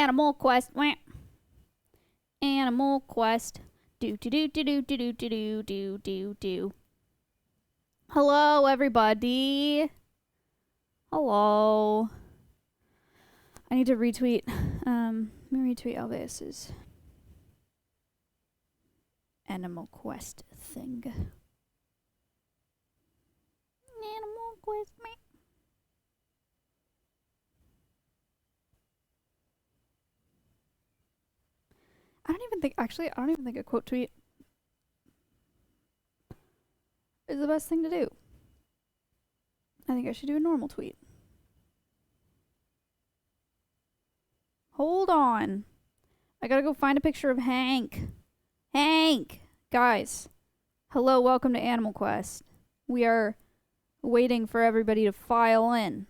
Animal Quest. Wah. Animal Quest. Do do do do do do do do do do do. Hello, everybody. Hello. I need to retweet. Let me retweet Alveus's Animal Quest thing. Animal Quest. Meh. I don't even think a quote tweet is the best thing to do. I think I should do a normal tweet. Hold on. I gotta go find a picture of Hank. Hank! Guys. Hello, welcome to Animal Quest. We are waiting for everybody to file in.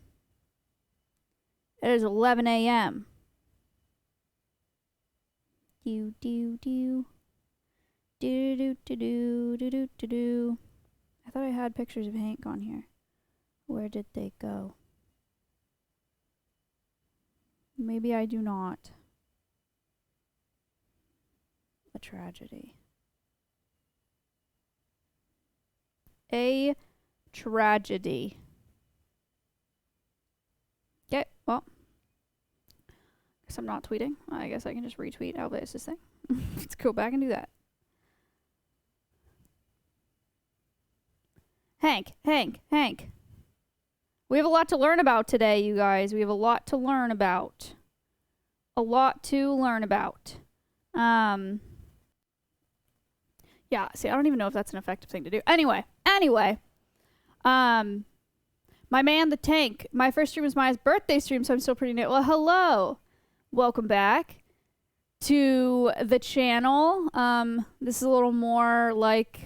It is 11 a.m. Do do do do do do do do do do do. I thought I had pictures of Hank on here. Where did they go? Maybe I do not. A tragedy. A tragedy. Okay, well. Guess I'm not tweeting. I guess I can just retweet Alveus' thing. Let's go back and do that. Hank. We have a lot to learn about today, you guys. We have a lot to learn about. Yeah, see, I don't even know if that's an effective thing to do. Anyway. My man, the tank. My first stream was Maya's birthday stream, so I'm still pretty new. Well, hello. Welcome back to the channel. This is a little more like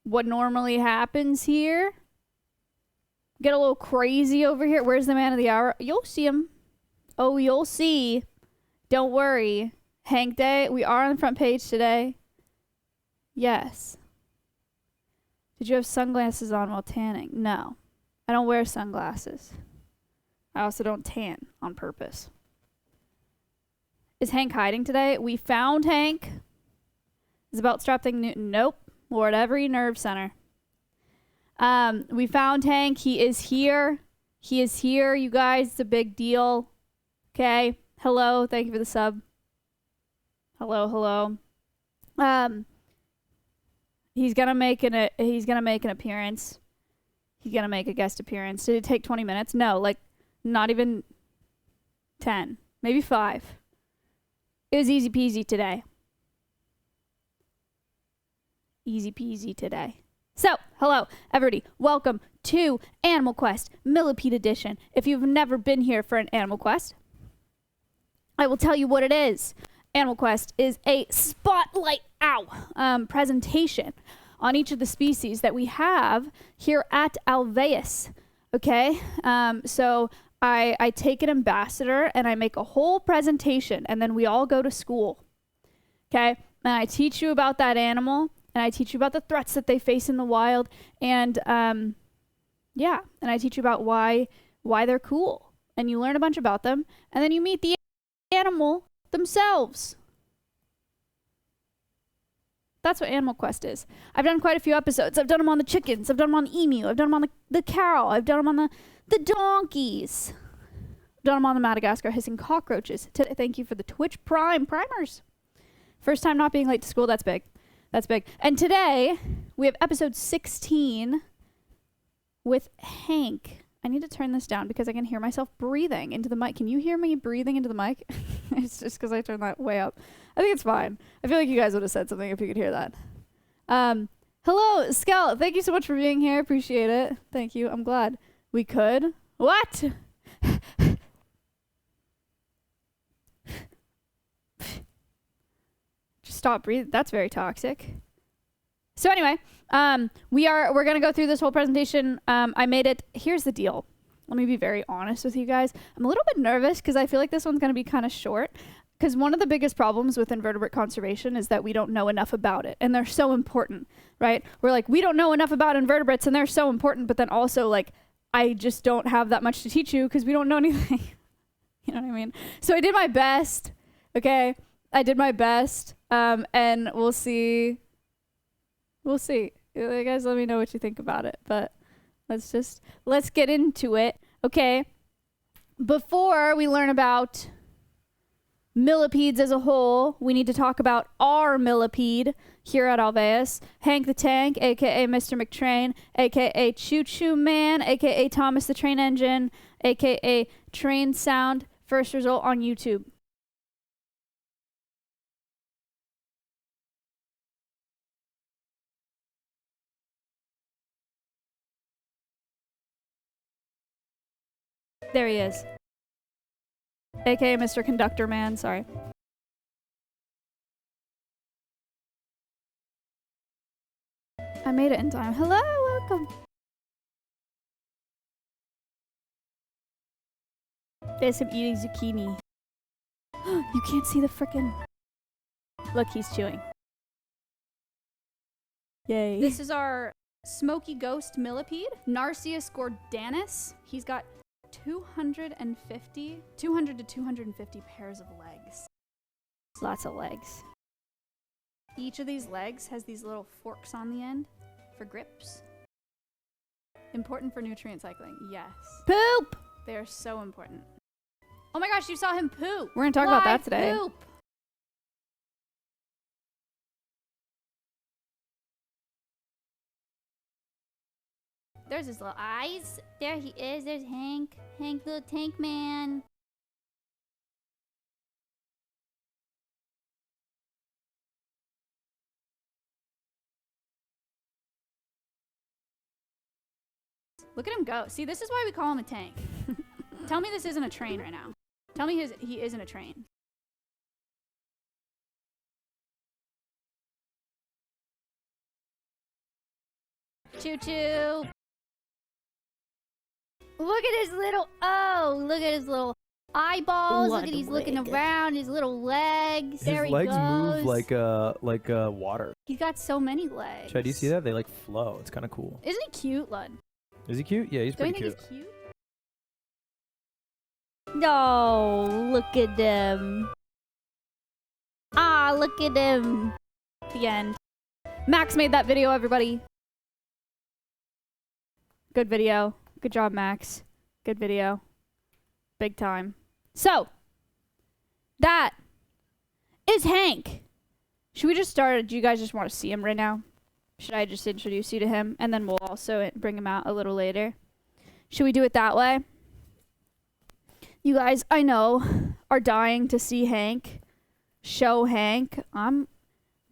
what normally happens here. Get a little crazy over here. Where's the man of the hour? You'll see him. Oh, you'll see. Don't worry. Hank Day. We are on the front page today. Yes. Did you have sunglasses on while tanning? No. I don't wear sunglasses. I also don't tan on purpose. Is Hank hiding today? We found Hank. Is about strap thing Newton? Nope. We're at every nerve center. We found Hank. He is here. You guys. It's a big deal. Okay. Hello. Thank you for the sub. Hello. He's gonna make an appearance. He's gonna make a guest appearance. Did it take 20 minutes? No, like not even 10. Maybe 5. It was easy peasy today. Easy peasy today. So, hello, everybody. Welcome to Animal Quest Millipede Edition. If you've never been here for an Animal Quest, I will tell you what it is. Animal Quest is a spotlight presentation on each of the species that we have here at Alveus. Okay? So I take an ambassador and I make a whole presentation, and then we all go to school. Okay? And I teach you about that animal, and I teach you about the threats that they face in the wild, and and I teach you about why they're cool. And you learn a bunch about them, and then you meet the animal themselves. That's what Animal Quest is. I've done quite a few episodes. I've done them on the chickens. I've done them on the emu. I've done them on the cow. I've done them on the donkeys. I've done them on the Madagascar hissing cockroaches. Thank you for the Twitch primers. First time not being late to school. That's big. And today, we have episode 16 with Hank. I need to turn this down because I can hear myself breathing into the mic. Can you hear me breathing into the mic? It's just because I turned that way up. I think it's fine. I feel like you guys would have said something if you could hear that. Hello, Scout. Thank you so much for being here. Appreciate it. Thank you. I'm glad we could. What? Just stop breathing. That's very toxic. So anyway, we're going to go through this whole presentation. I made it. Here's the deal. Let me be very honest with you guys. I'm a little bit nervous because I feel like this one's going to be kind of short. Because one of the biggest problems with invertebrate conservation is that we don't know enough about it. And they're so important, right? We're like, we don't know enough about invertebrates and they're so important. But then also, like, I just don't have that much to teach you because we don't know anything. You know what I mean? So I did my best. Okay, I did my best. And we'll see. We'll see. You guys, let me know what you think about it. But let's get into it. Okay. Before we learn about millipedes as a whole, we need to talk about our millipede here at Alveus. Hank the Tank, aka Mr. McTrain, aka Choo Choo Man, aka Thomas the Train Engine, aka Train Sound. First result on YouTube. There he is. AKA Mr. Conductor Man, sorry. I made it in time. Hello, welcome. There's him eating zucchini. You can't see the frickin'... Look, he's chewing. Yay. This is our smoky ghost millipede, Narcissus gordanus. He's got 200 to 250 pairs of legs. Lots of legs. Each of these legs has these little forks on the end for grips. Important for nutrient cycling, yes. Poop! They are so important. Oh my gosh, you saw him poop! We're gonna talk about that today. Poop? There's his little eyes. There he is. There's Hank. Hank, little tank man. Look at him go. See, this is why we call him a tank. Tell me this isn't a train right now. Tell me he isn't a train. Choo-choo. Look at his little, look at his little eyeballs. Look at he's looking around, his little legs. There he goes. His legs move like water. He's got so many legs. Chad, do you see that? They like flow. It's kind of cool. Isn't he cute, Lud? Is he cute? Yeah, he's pretty cute. Don't you think he's cute? No, look at him. Ah, look at him. The end. Max made that video, everybody. Good video. Good job, Max. Good video. Big time. So, that is Hank. Should we just start? Do you guys just want to see him right now? Should I just introduce you to him? And then we'll also bring him out a little later. Should we do it that way? You guys, I know, are dying to see Hank. Show Hank. I'm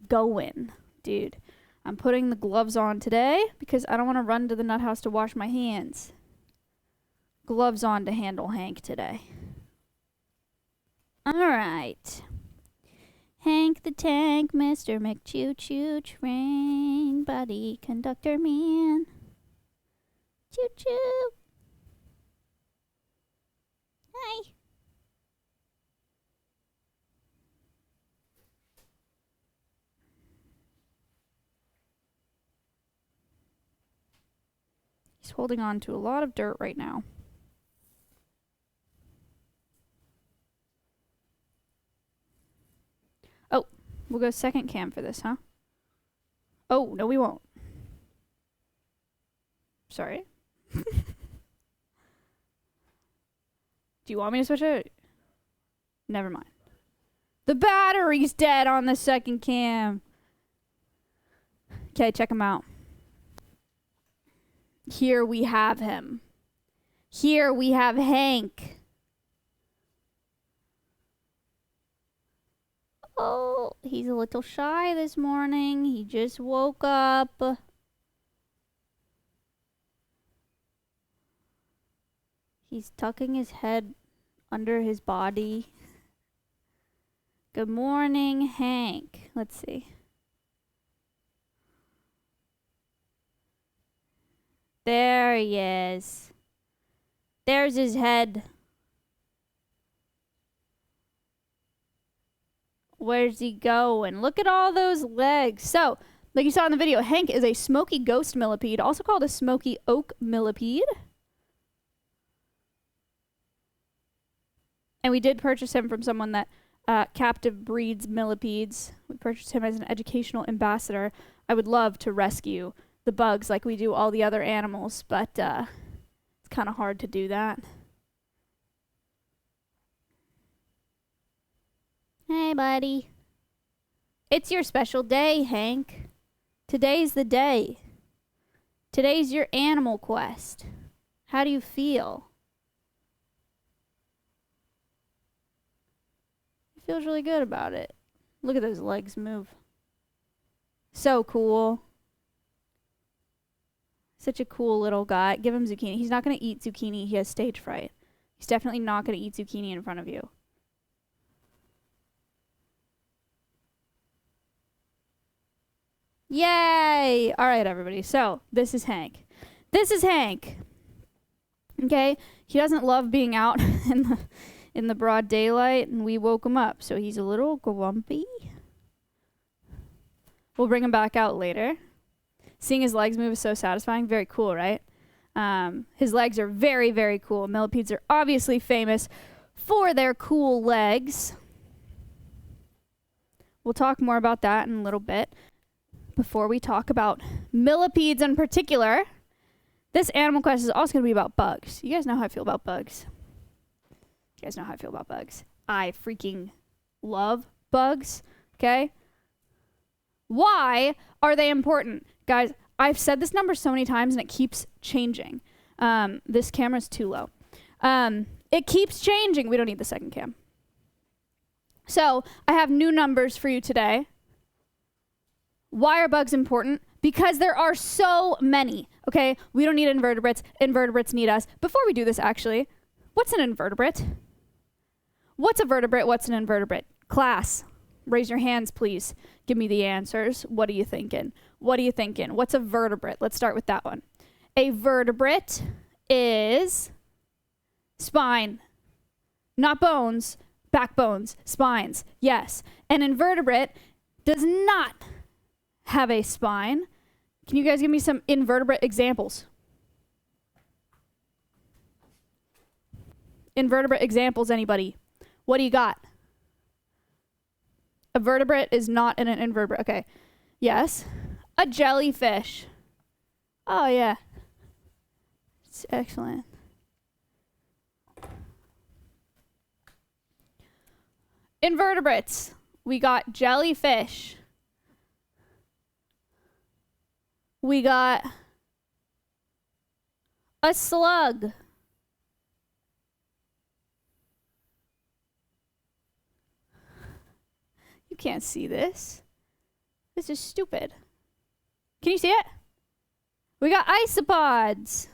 going, dude. I'm putting the gloves on today because I don't want to run to the nut house to wash my hands. Gloves on to handle Hank today. Alright. Hank the Tank, Mr. McChoo-Choo Train, Buddy Conductor Man. Choo-choo. Hi. He's holding on to a lot of dirt right now. Oh, we'll go second cam for this, huh? Oh, no we won't. Sorry. Do you want me to switch it? Never mind. The battery's dead on the second cam. Okay, check him out. Here we have him. Here we have Hank. Oh, he's a little shy this morning. He just woke up. He's tucking his head under his body. Good morning, Hank. Let's see. There he is. There's his head. Where's he going? Look at all those legs. So, like you saw in the video, Hank is a smoky ghost millipede, also called a smoky oak millipede. And we did purchase him from someone that captive breeds millipedes. We purchased him as an educational ambassador. I would love to rescue the bugs like we do all the other animals, but it's kind of hard to do that. Hey, buddy. It's your special day, Hank. Today's the day. Today's your animal quest. How do you feel? He feels really good about it. Look at those legs move. So cool. Such a cool little guy. Give him zucchini. He's not going to eat zucchini. He has stage fright. He's definitely not going to eat zucchini in front of you. Yay! All right, everybody. So, this is Hank. This is Hank. Okay? He doesn't love being out in the broad daylight, and we woke him up. So, he's a little grumpy. We'll bring him back out later. Seeing his legs move is so satisfying. Very cool, right? His legs are very, very cool. Millipedes are obviously famous for their cool legs. We'll talk more about that in a little bit. Before we talk about millipedes in particular, this animal quest is also going to be about bugs. You guys know how I feel about bugs. You guys know how I feel about bugs. I freaking love bugs, okay? Why are they important? Guys, I've said this number so many times and it keeps changing. This camera's too low. It keeps changing. We don't need the second cam. So I have new numbers for you today. Why are bugs important? Because there are so many, okay? We don't need invertebrates. Invertebrates need us. Before we do this, actually, what's an invertebrate? What's a vertebrate? What's an invertebrate? Class, raise your hands, please. Give me the answers. What are you thinking? What are you thinking? What's a vertebrate? Let's start with that one. A vertebrate is spine, not bones, backbones, spines. Yes. An invertebrate does not have a spine. Can you guys give me some invertebrate examples? Invertebrate examples, anybody? What do you got? A vertebrate is not an invertebrate. Okay. Yes. A jellyfish. Oh, yeah. It's excellent. Invertebrates. We got jellyfish. We got a slug. You can't see this. This is stupid. Can you see it? We got isopods.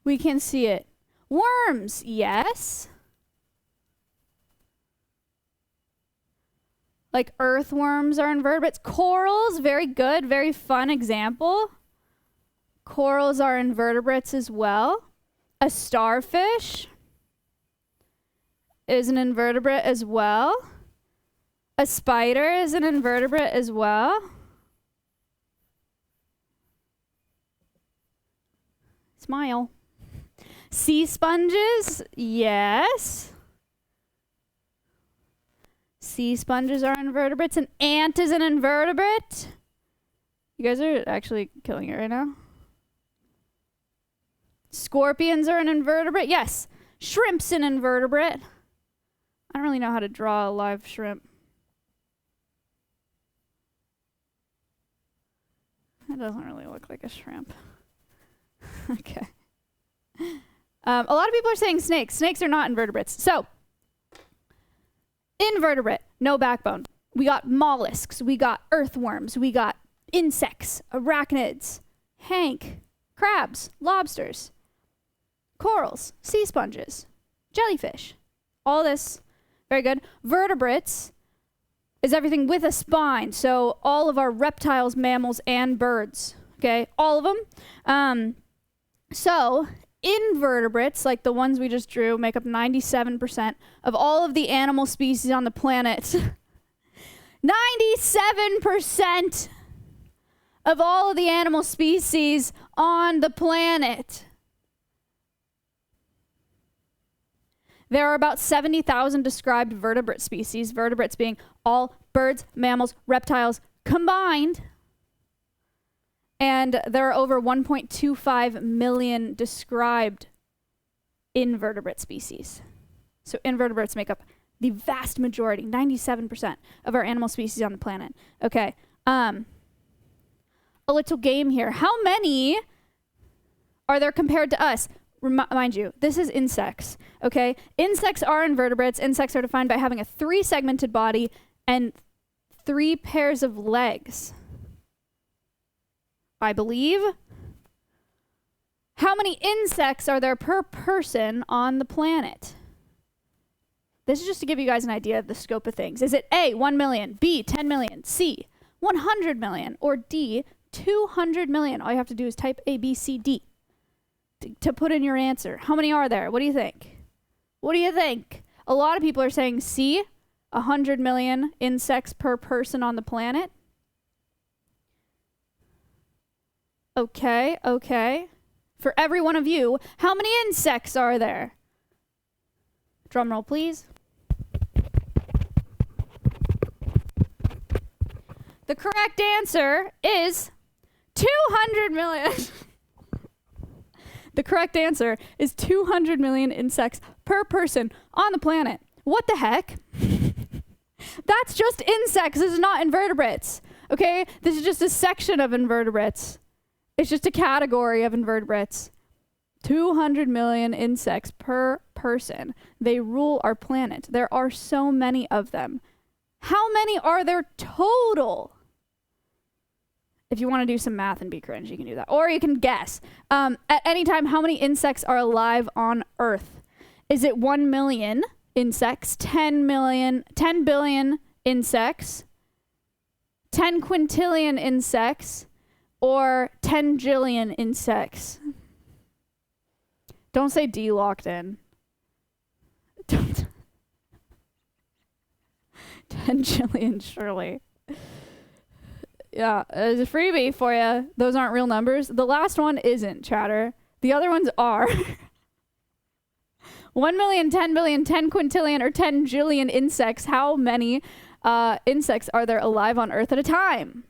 We can see it. Worms, yes. Like earthworms are invertebrates. Corals, very good, very fun example. Corals are invertebrates as well. A starfish is an invertebrate as well. A spider is an invertebrate as well. Smile. Sea sponges, yes. Sea sponges are invertebrates. An ant is an invertebrate. You guys are actually killing it right now. Scorpions are an invertebrate. Yes. Shrimp's an invertebrate. I don't really know how to draw a live shrimp. That doesn't really look like a shrimp. Okay. A lot of people are saying snakes. Snakes are not invertebrates. So, invertebrate, no backbone. We got mollusks. We got earthworms. We got insects, arachnids, Hank, crabs, lobsters, corals, sea sponges, jellyfish. All this, very good. Vertebrates is everything with a spine. So all of our reptiles, mammals, and birds. Okay, all of them. So invertebrates, like the ones we just drew, make up 97% of all of the animal species on the planet. 97% of all of the animal species on the planet. There are about 70,000 described vertebrate species, vertebrates being all birds, mammals, reptiles combined. And there are over 1.25 million described invertebrate species. So invertebrates make up the vast majority, 97% of our animal species on the planet. Okay, a little game here. How many are there compared to us? Mind you, this is insects, okay? Insects are invertebrates. Insects are defined by having a 3-segmented body and 3 pairs of legs, I believe. How many insects are there per person on the planet? This is just to give you guys an idea of the scope of things. Is it A, 1 million, B, 10 million, C, 100 million, or D, 200 million? All you have to do is type A, B, C, D to put in your answer. How many are there? What do you think? What do you think? A lot of people are saying C, 100 million insects per person on the planet. Okay, okay. For every one of you, how many insects are there? Drum roll, please. The correct answer is 200 million. The correct answer is 200 million insects per person on the planet. What the heck? That's just insects. This is not invertebrates. Okay? This is just a section of invertebrates. It's just a category of invertebrates. 200 million insects per person. They rule our planet. There are so many of them. How many are there total? If you want to do some math and be cringe, you can do that. Or you can guess. At any time, how many insects are alive on Earth? Is it 1 million insects, 10 billion insects, 10 quintillion insects, or 10 jillion insects? Don't say D locked in. Don't. 10 jillion, surely. Yeah, there's a freebie for you. Those aren't real numbers. The last one isn't, chatter. The other ones are. 1 million, 10 billion, 10 quintillion, or 10 jillion insects. How many insects are there alive on Earth at a time?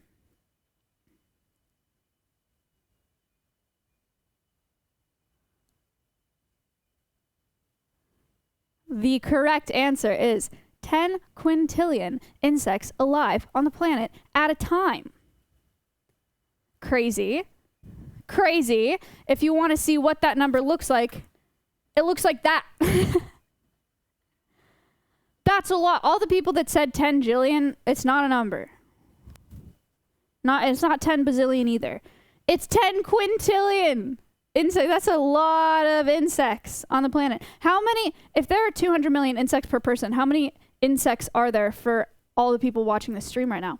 The correct answer is 10 quintillion insects alive on the planet at a time. Crazy. Crazy. If you want to see what that number looks like, it looks like that. That's a lot. All the people that said 10 jillion, it's not a number. It's not 10 bazillion either. It's 10 quintillion. That's a lot of insects on the planet. How many, if there are 200 million insects per person, how many insects are there for all the people watching this stream right now?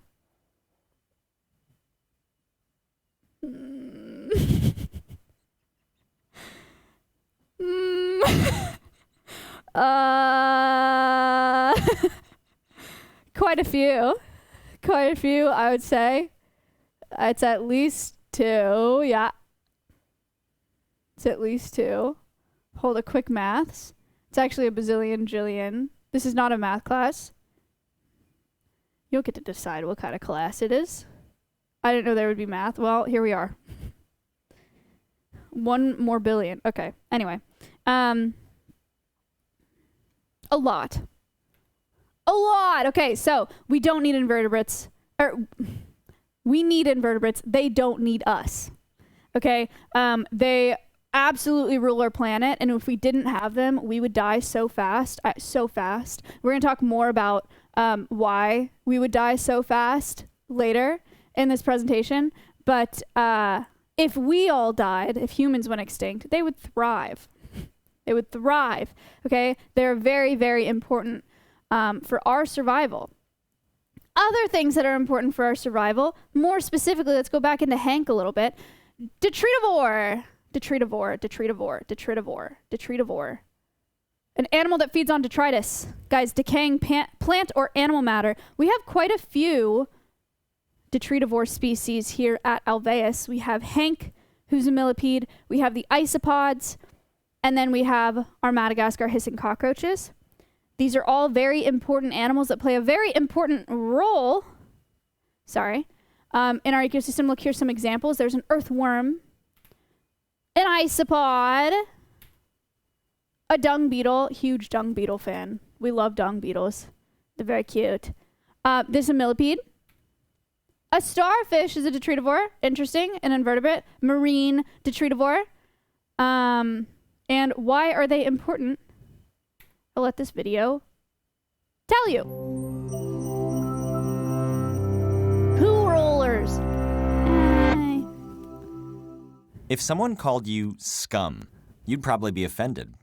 Quite a few. Quite a few, I would say. It's at least 2, yeah. It's at least 2. Hold a quick maths. It's actually a bazillion, jillion. This is not a math class. You'll get to decide what kind of class it is. I didn't know there would be math. Well, here we are. 1 more billion. Okay. Anyway. A lot. A lot. Okay, so we don't need invertebrates. We need invertebrates. They don't need us. Okay? They absolutely rule our planet, and if we didn't have them, we would die so fast. So fast. We're going to talk more about why we would die so fast later in this presentation. But if we all died, if humans went extinct, they would thrive. They would thrive. Okay? They're very, very important for our survival. Other things that are important for our survival, more specifically, let's go back into Hank a little bit. Detritivore. Detritivore. An animal that feeds on detritus. Guys, decaying plant or animal matter. We have quite a few detritivore species here at Alveus. We have Hank, who's a millipede. We have the isopods. And then we have our Madagascar hissing cockroaches. These are all very important animals that play a very important role. In our ecosystem. Look, here's some examples. There's an earthworm, an isopod, a dung beetle. Huge dung beetle fan. We love dung beetles. They're very cute. There's a millipede. A starfish is a detritivore. Interesting. An invertebrate. Marine detritivore. And why are they important? I'll let this video tell you. Poo rollers. Hey. If someone called you scum, you'd probably be offended.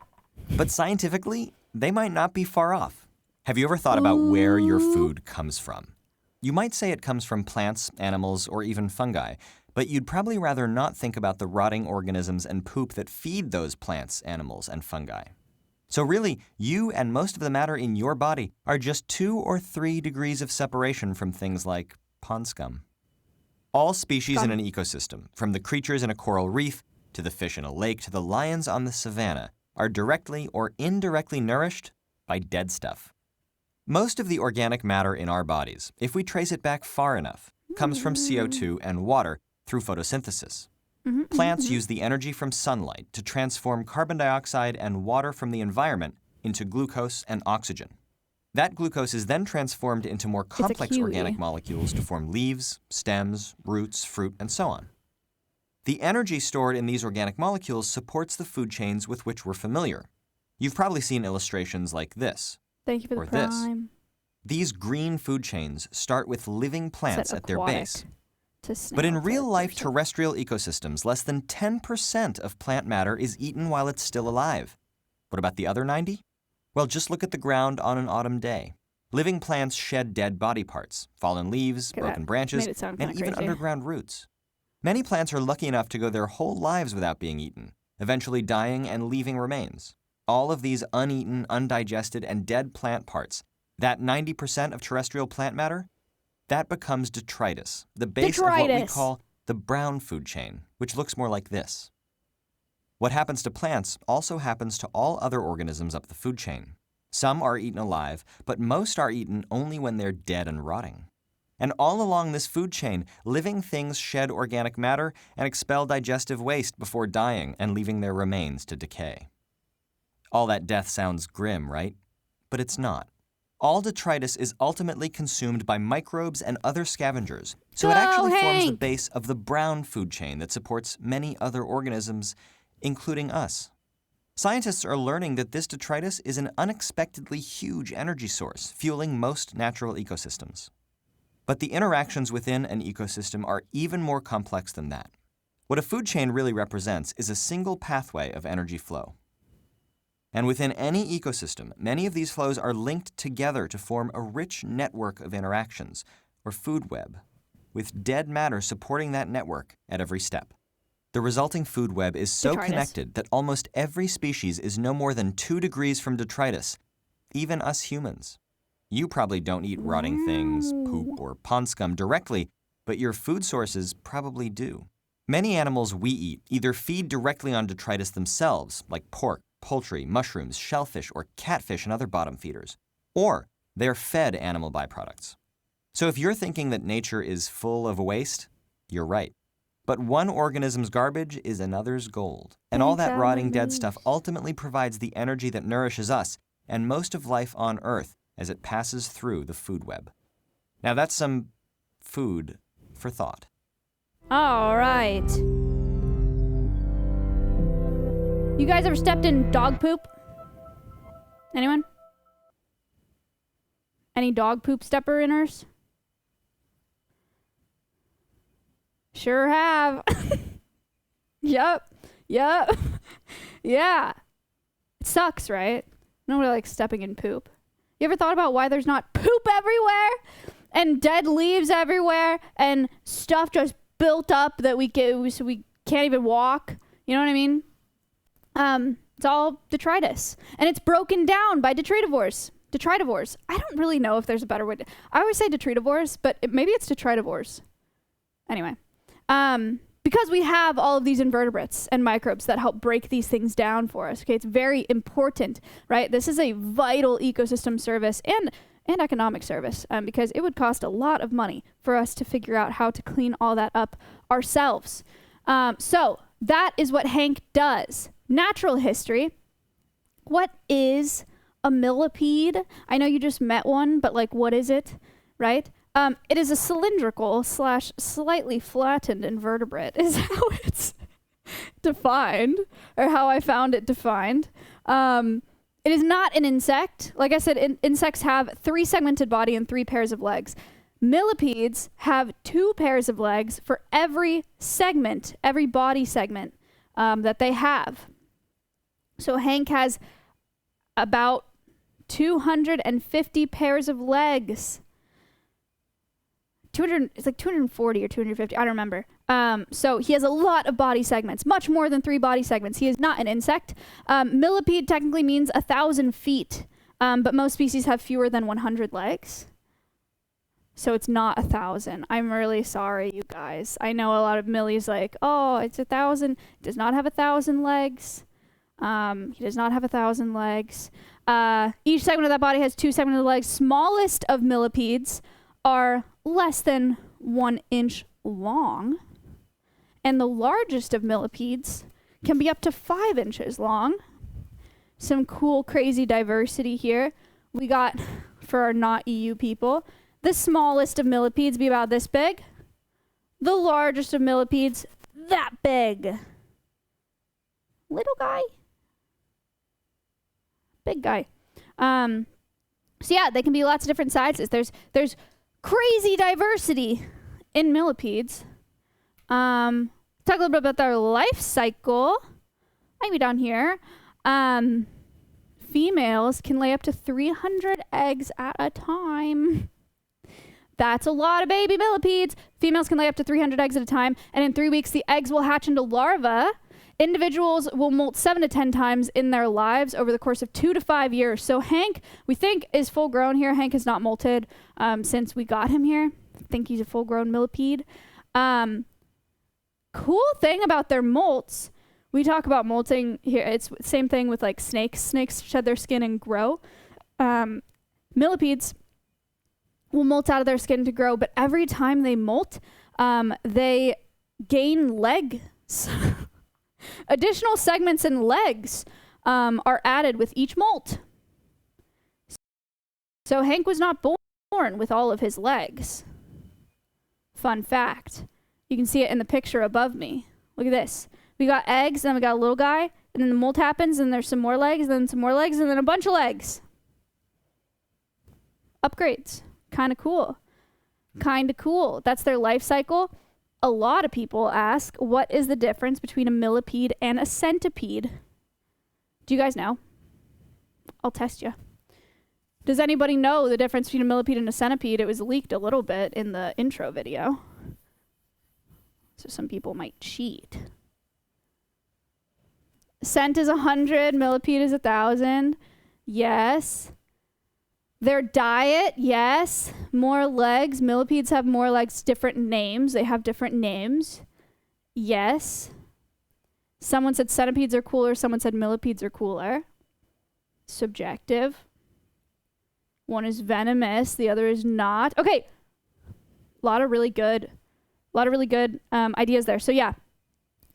But scientifically, they might not be far off. Have you ever thought about where your food comes from? You might say it comes from plants, animals, or even fungi, but you'd probably rather not think about the rotting organisms and poop that feed those plants, animals, and fungi. So really, you and most of the matter in your body are just 2 or 3 degrees of separation from things like pond scum. All species in an ecosystem, from the creatures in a coral reef, to the fish in a lake, to the lions on the savanna, are directly or indirectly nourished by dead stuff. Most of the organic matter in our bodies, if we trace it back far enough, comes from CO2 and water through photosynthesis. Plants use the energy from sunlight to transform carbon dioxide and water from the environment into glucose and oxygen. That glucose is then transformed into more complex organic molecules to form leaves, stems, roots, fruit, and so on. The energy stored in these organic molecules supports the food chains with which we're familiar. You've probably seen illustrations like this. Thank you for the prime. These green food chains start with living plants at their base. But in real-life terrestrial ecosystems, less than 10% of plant matter is eaten while it's still alive. What about the other 90? Well, just look at the ground on an autumn day. Living plants shed dead body parts, fallen leaves, broken branches, and even underground roots. Many plants are lucky enough to go their whole lives without being eaten, eventually dying and leaving remains. All of these uneaten, undigested, and dead plant parts, that 90% of terrestrial plant matter, that becomes detritus, the base of what we call the brown food chain, which looks more like this. What happens to plants also happens to all other organisms up the food chain. Some are eaten alive, but most are eaten only when they're dead and rotting. And all along this food chain, living things shed organic matter and expel digestive waste before dying and leaving their remains to decay. All that death sounds grim, right? But it's not. All detritus is ultimately consumed by microbes and other scavengers, so it actually forms the base of the brown food chain that supports many other organisms, including us. Scientists are learning that this detritus is an unexpectedly huge energy source, fueling most natural ecosystems. But the interactions within an ecosystem are even more complex than that. What a food chain really represents is a single pathway of energy flow. And within any ecosystem, many of these flows are linked together to form a rich network of interactions, or food web, with dead matter supporting that network at every step. The resulting food web is so connected that almost every species is no more than 2 degrees from detritus, even us humans. You probably don't eat rotting things, poop, or pond scum directly, but your food sources probably do. Many animals we eat either feed directly on detritus themselves, like pork, poultry, mushrooms, shellfish, or catfish and other bottom feeders, or they're fed animal byproducts. So if you're thinking that nature is full of waste, you're right. But one organism's garbage is another's gold. And all that rotting dead stuff ultimately provides the energy that nourishes us and most of life on Earth as it passes through the food web. Now that's some food for thought. All right. You guys ever stepped in dog poop? Anyone? Any dog poop stepper-inners? Sure have. Yep. Yeah. It sucks, right? Nobody likes stepping in poop. You ever thought about why there's not poop everywhere? And dead leaves everywhere? And stuff just built up that we can't even walk? You know what I mean? It's all detritus. And it's broken down by detritivores. I don't really know if there's a better way to... I always say detritivores, but maybe it's detritivores. Anyway, because we have all of these invertebrates and microbes that help break these things down for us. Okay, it's very important, right? This is a vital ecosystem service and economic service, because it would cost a lot of money for us to figure out how to clean all that up ourselves. So that is what Hank does. Natural history. What is a millipede? I know you just met one, but like, what is it, right? It is a cylindrical / slightly flattened invertebrate is how it's defined, or how I found it defined. It is not an insect. Like I said, insects have 3 segmented body and 3 pairs of legs. Millipedes have 2 pairs of legs for every segment, every body segment that they have. So Hank has about 250 pairs of legs. It's like 240 or 250, I don't remember. So he has a lot of body segments, much more than 3 body segments. He is not an insect. Millipede technically means 1,000 feet, but most species have fewer than 100 legs. So it's not 1,000. I'm really sorry, you guys. I know a lot of millies like, oh, it's 1,000. It does not have 1,000 legs. He does not have 1,000 legs. Each segment of that body has 2 segmented legs. Smallest of millipedes are less than 1 inch long, and the largest of millipedes can be up to 5 inches long. Some cool, crazy diversity here. We got, for our not EU people, the smallest of millipedes be about this big. The largest of millipedes, that big. Little guy. Big guy. So yeah, they can be lots of different sizes. There's crazy diversity in millipedes. Talk a little bit about their life cycle. Maybe down here. Females can lay up to 300 eggs at a time. That's a lot of baby millipedes. Females can lay up to 300 eggs at a time, and in 3 weeks, the eggs will hatch into larvae. Individuals will molt 7 to 10 times in their lives over the course of 2 to 5 years. So Hank, we think, is full grown here. Hank has not molted since we got him here. I think he's a full grown millipede. Cool thing about their molts, we talk about molting here. It's the same thing with like snakes. Snakes shed their skin and grow. Millipedes will molt out of their skin to grow, but every time they molt, they gain legs. Additional segments and legs are added with each molt. So Hank was not born with all of his legs. Fun fact. You can see it in the picture above me. Look at this. We got eggs, then we got a little guy, and then the molt happens, and there's some more legs, then some more legs, and then a bunch of legs. Upgrades. Kind of cool. Kind of cool. That's their life cycle. A lot of people ask, what is the difference between a millipede and a centipede? Do you guys know? I'll test you. Does anybody know the difference between a millipede and a centipede? It was leaked a little bit in the intro video. So some people might cheat. Cent is 100, millipede is 1,000. Yes. Their diet, yes. More legs. Millipedes have more legs, different names. They have different names. Yes. Someone said centipedes are cooler. Someone said millipedes are cooler. Subjective. One is venomous. The other is not. Okay. A lot of really good ideas there. So yeah.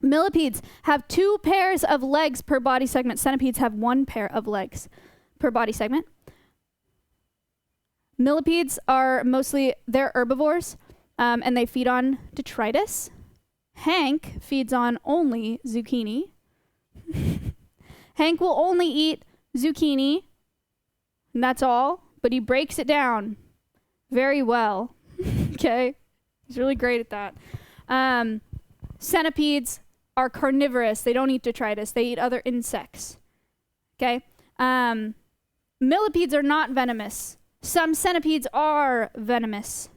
Millipedes have 2 pairs of legs per body segment. Centipedes have 1 pair of legs per body segment. Millipedes are they're herbivores, and they feed on detritus. Hank feeds on only zucchini. Hank will only eat zucchini, and that's all, but he breaks it down very well. Okay? He's really great at that. Centipedes are carnivorous. They don't eat detritus. They eat other insects. Okay? Millipedes are not venomous. Some centipedes are venomous.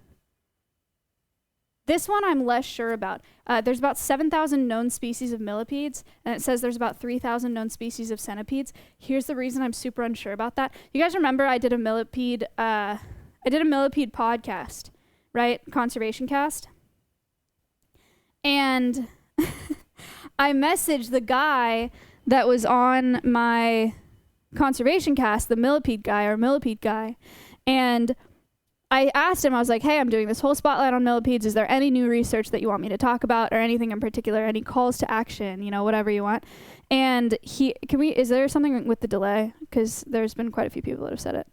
This one I'm less sure about. There's about 7,000 known species of millipedes, and it says there's about 3,000 known species of centipedes. Here's the reason I'm super unsure about that. You guys remember I did a millipede podcast, right? Conservation cast. And I messaged the guy that was on my conservation cast, the Millipede guy, and I asked him, I was like, hey, I'm doing this whole spotlight on millipedes. Is there any new research that you want me to talk about, or anything in particular, any calls to action, you know, whatever you want? And is there something with the delay? Because there's been quite a few people that have said it.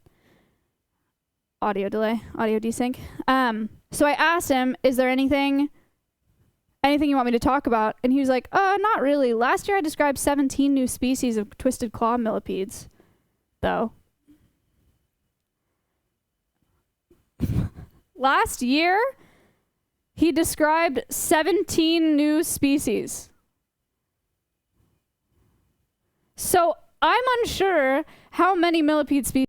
Audio delay, audio desync. So I asked him, is there anything you want me to talk about? And he was like, not really. Last year I described 17 new species of twisted claw millipedes, though. Last year, he described 17 new species. So I'm unsure how many millipede species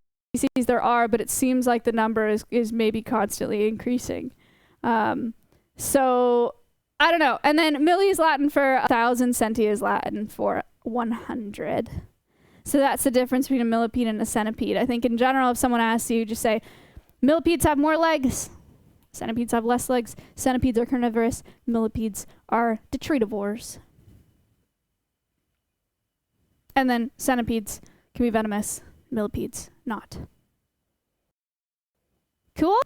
there are, but it seems like the number is maybe constantly increasing. So I don't know. And then milli is Latin for 1,000, centi is Latin for 100. So that's the difference between a millipede and a centipede. I think in general, if someone asks you, just say, millipedes have more legs. Centipedes have less legs. Centipedes are carnivorous. Millipedes are detritivores. And then centipedes can be venomous. Millipedes not. Cool?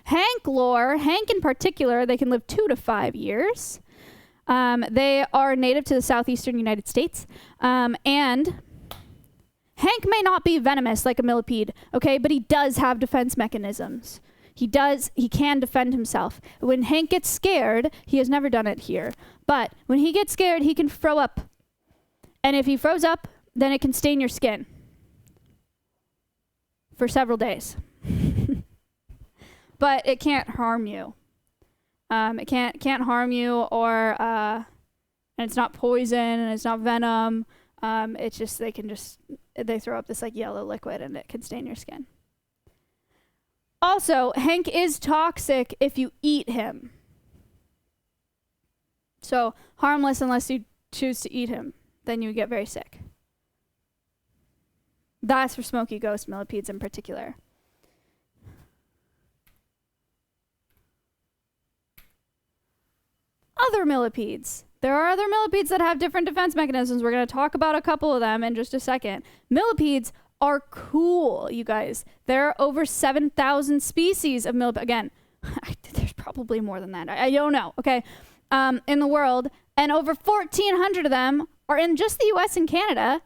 Hank lore. Hank in particular, they can live 2 to 5 years. They are native to the southeastern United States. And Hank may not be venomous like a millipede, okay, but he does have defense mechanisms. He can defend himself. When Hank gets scared, he has never done it here, but when he gets scared, he can throw up. And if he throws up, then it can stain your skin for several days. But it can't harm you. It can't harm you, or and it's not poison and it's not venom. It's just they throw up this like yellow liquid and it can stain your skin. Also, Hank is toxic if you eat him. So harmless unless you choose to eat him. Then you get very sick. That's for smoky ghost millipedes in particular. Other millipedes. There are other millipedes that have different defense mechanisms. We're going to talk about a couple of them in just a second. Millipedes are cool, you guys. There are over 7,000 species of millipede. Again, there's probably more than that. I don't know, okay? In the world. And over 1,400 of them are in just the US and Canada,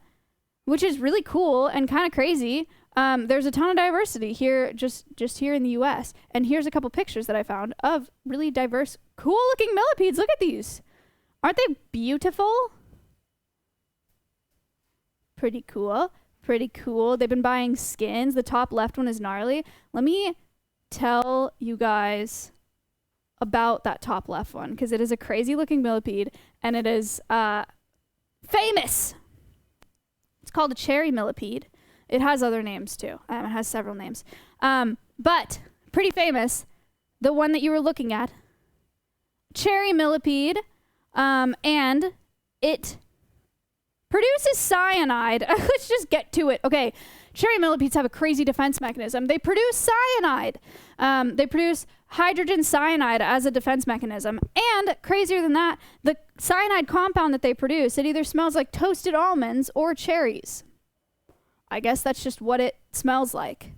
which is really cool and kind of crazy. There's a ton of diversity here, just here in the US. And here's a couple pictures that I found of really diverse, cool-looking millipedes. Look at these. Aren't they beautiful? Pretty cool. Pretty cool. They've been buying skins. The top left one is gnarly. Let me tell you guys about that top left one, because it is a crazy-looking millipede, and it is famous. It's called a cherry millipede. It has other names, too. It has several names. But pretty famous. The one that you were looking at. Cherry millipede. And it produces cyanide. Let's just get to it. Okay. Cherry millipedes have a crazy defense mechanism. They produce cyanide. They produce hydrogen cyanide as a defense mechanism. And crazier than that, the cyanide compound that they produce, it either smells like toasted almonds or cherries. I guess that's just what it smells like.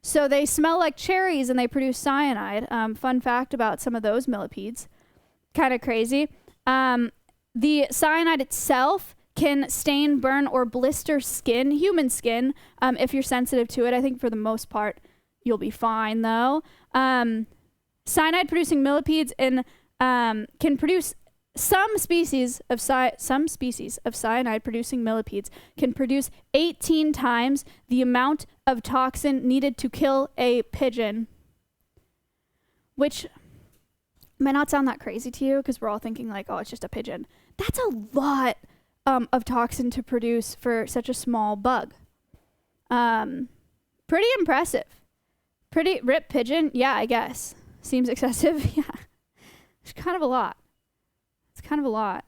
So they smell like cherries and they produce cyanide. Fun fact about some of those millipedes. Kind of crazy. The cyanide itself can stain, burn, or blister skin, human skin, if you're sensitive to it. I think for the most part, you'll be fine, though. Cyanide-producing millipedes can produce some species of cyanide-producing millipedes can produce 18 times the amount of toxin needed to kill a pigeon, which might not sound that crazy to you because we're all thinking like, oh, it's just a pigeon. That's a lot of toxin to produce for such a small bug. Pretty impressive. Pretty rip pigeon. Yeah, I guess. Seems excessive. Yeah. It's kind of a lot. It's kind of a lot.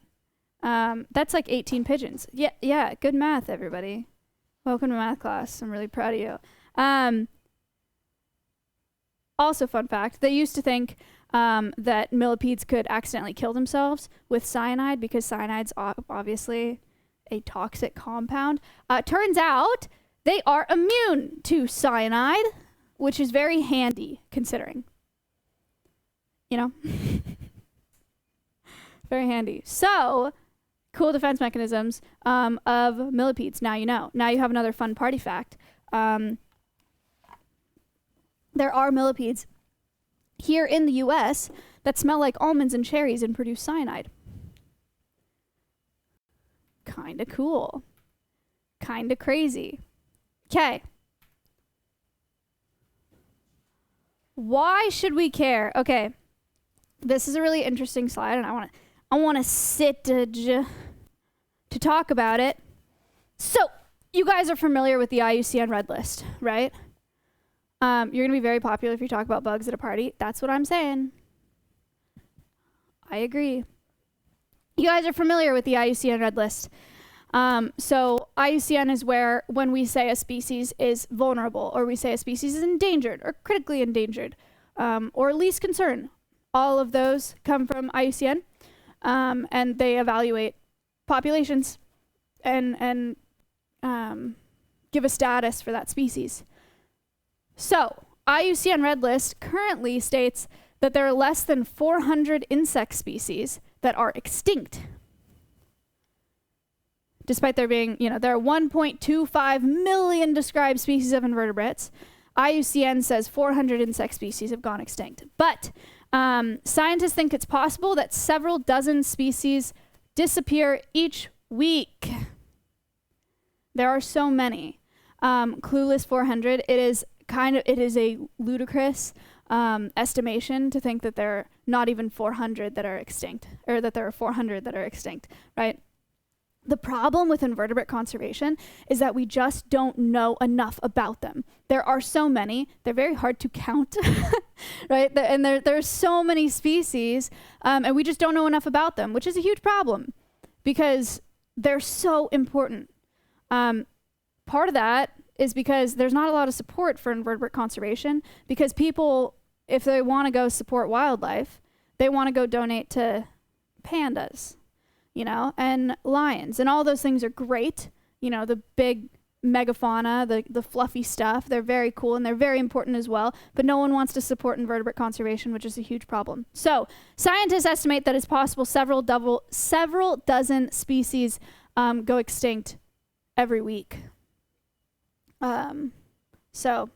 That's like 18 pigeons. Yeah. Good math, everybody. Welcome to math class. I'm really proud of you. Also, fun fact, they used to think that millipedes could accidentally kill themselves with cyanide because cyanide's obviously a toxic compound. Turns out they are immune to cyanide, which is very handy considering. You know? Very handy. So, cool defense mechanisms of millipedes. Now you know. Now you have another fun party fact. There are millipedes here in the U.S. that smell like almonds and cherries and produce cyanide. Kinda cool. Kinda crazy. Okay. Why should we care? Okay. This is a really interesting slide, and I want to sit to talk about it. So, you guys are familiar with the IUCN Red List, right? You're going to be very popular if you talk about bugs at a party. That's what I'm saying. I agree. You guys are familiar with the IUCN Red List. So IUCN is where when we say a species is vulnerable, or we say a species is endangered, or critically endangered, or least concern, all of those come from IUCN, and they evaluate populations and give a status for that species. So, IUCN Red List currently states that there are less than 400 insect species that are extinct. Despite there being, there are 1.25 million described species of invertebrates, IUCN says 400 insect species have gone extinct. But scientists think it's possible that several dozen species disappear each week. There are so many. Clueless 400. It is a ludicrous estimation to think that there are not even 400 that are extinct, or that there are 400 that are extinct, right? The problem with invertebrate conservation is that we just don't know enough about them. There are so many, they're very hard to count, right? And there's so many species, and we just don't know enough about them, which is a huge problem because they're so important. Part of that is because there's not a lot of support for invertebrate conservation, because people, if they want to go support wildlife, they want to go donate to pandas, and lions, and all those things are great. The big megafauna, the fluffy stuff, they're very cool and they're very important as well, but no one wants to support invertebrate conservation, which is a huge problem. So scientists estimate that it's possible several dozen species go extinct every week. So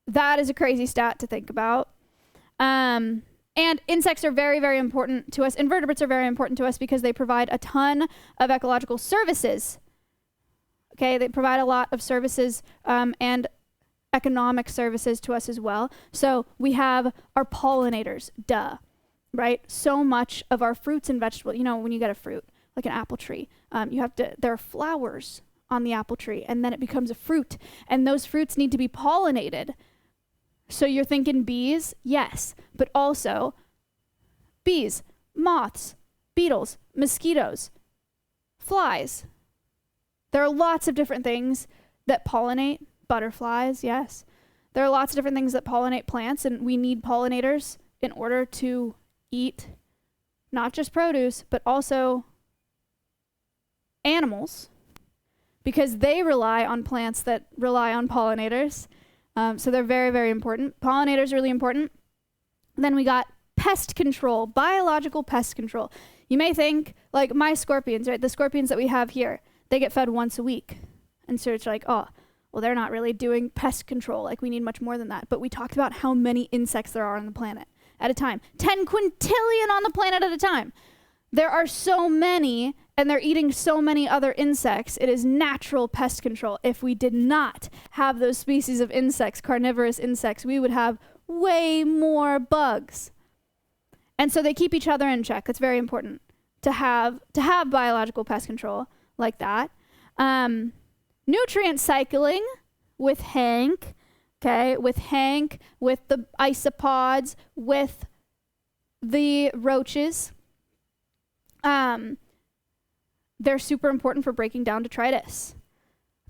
that is a crazy stat to think about. And insects are very, very important to us. Invertebrates are very important to us because they provide a ton of ecological services. Okay, they provide a lot of services and economic services to us as well. So we have our pollinators, right? So much of our fruits and vegetables, when you get a fruit, like an apple tree, there are flowers on the apple tree, and then it becomes a fruit, and those fruits need to be pollinated. So you're thinking bees? Yes, but also bees, moths, beetles, mosquitoes, flies. There are lots of different things that pollinate. Butterflies, yes. There are lots of different things that pollinate plants, and we need pollinators in order to eat not just produce, but also animals, because they rely on plants that rely on pollinators. So they're very, very important. Pollinators are really important. And then we got pest control, biological pest control. You may think, like my scorpions, right? The scorpions that we have here, they get fed once a week. And so it's like, oh, well, they're not really doing pest control. Like, we need much more than that. But we talked about how many insects there are on the planet at a time. 10 quintillion on the planet at a time. There are so many, and they're eating so many other insects. It is natural pest control. If we did not have those species of insects, carnivorous insects, we would have way more bugs. And so they keep each other in check. That's very important to have biological pest control like that. Nutrient cycling with Hank, okay, with the isopods, with the roaches. They're super important for breaking down detritus.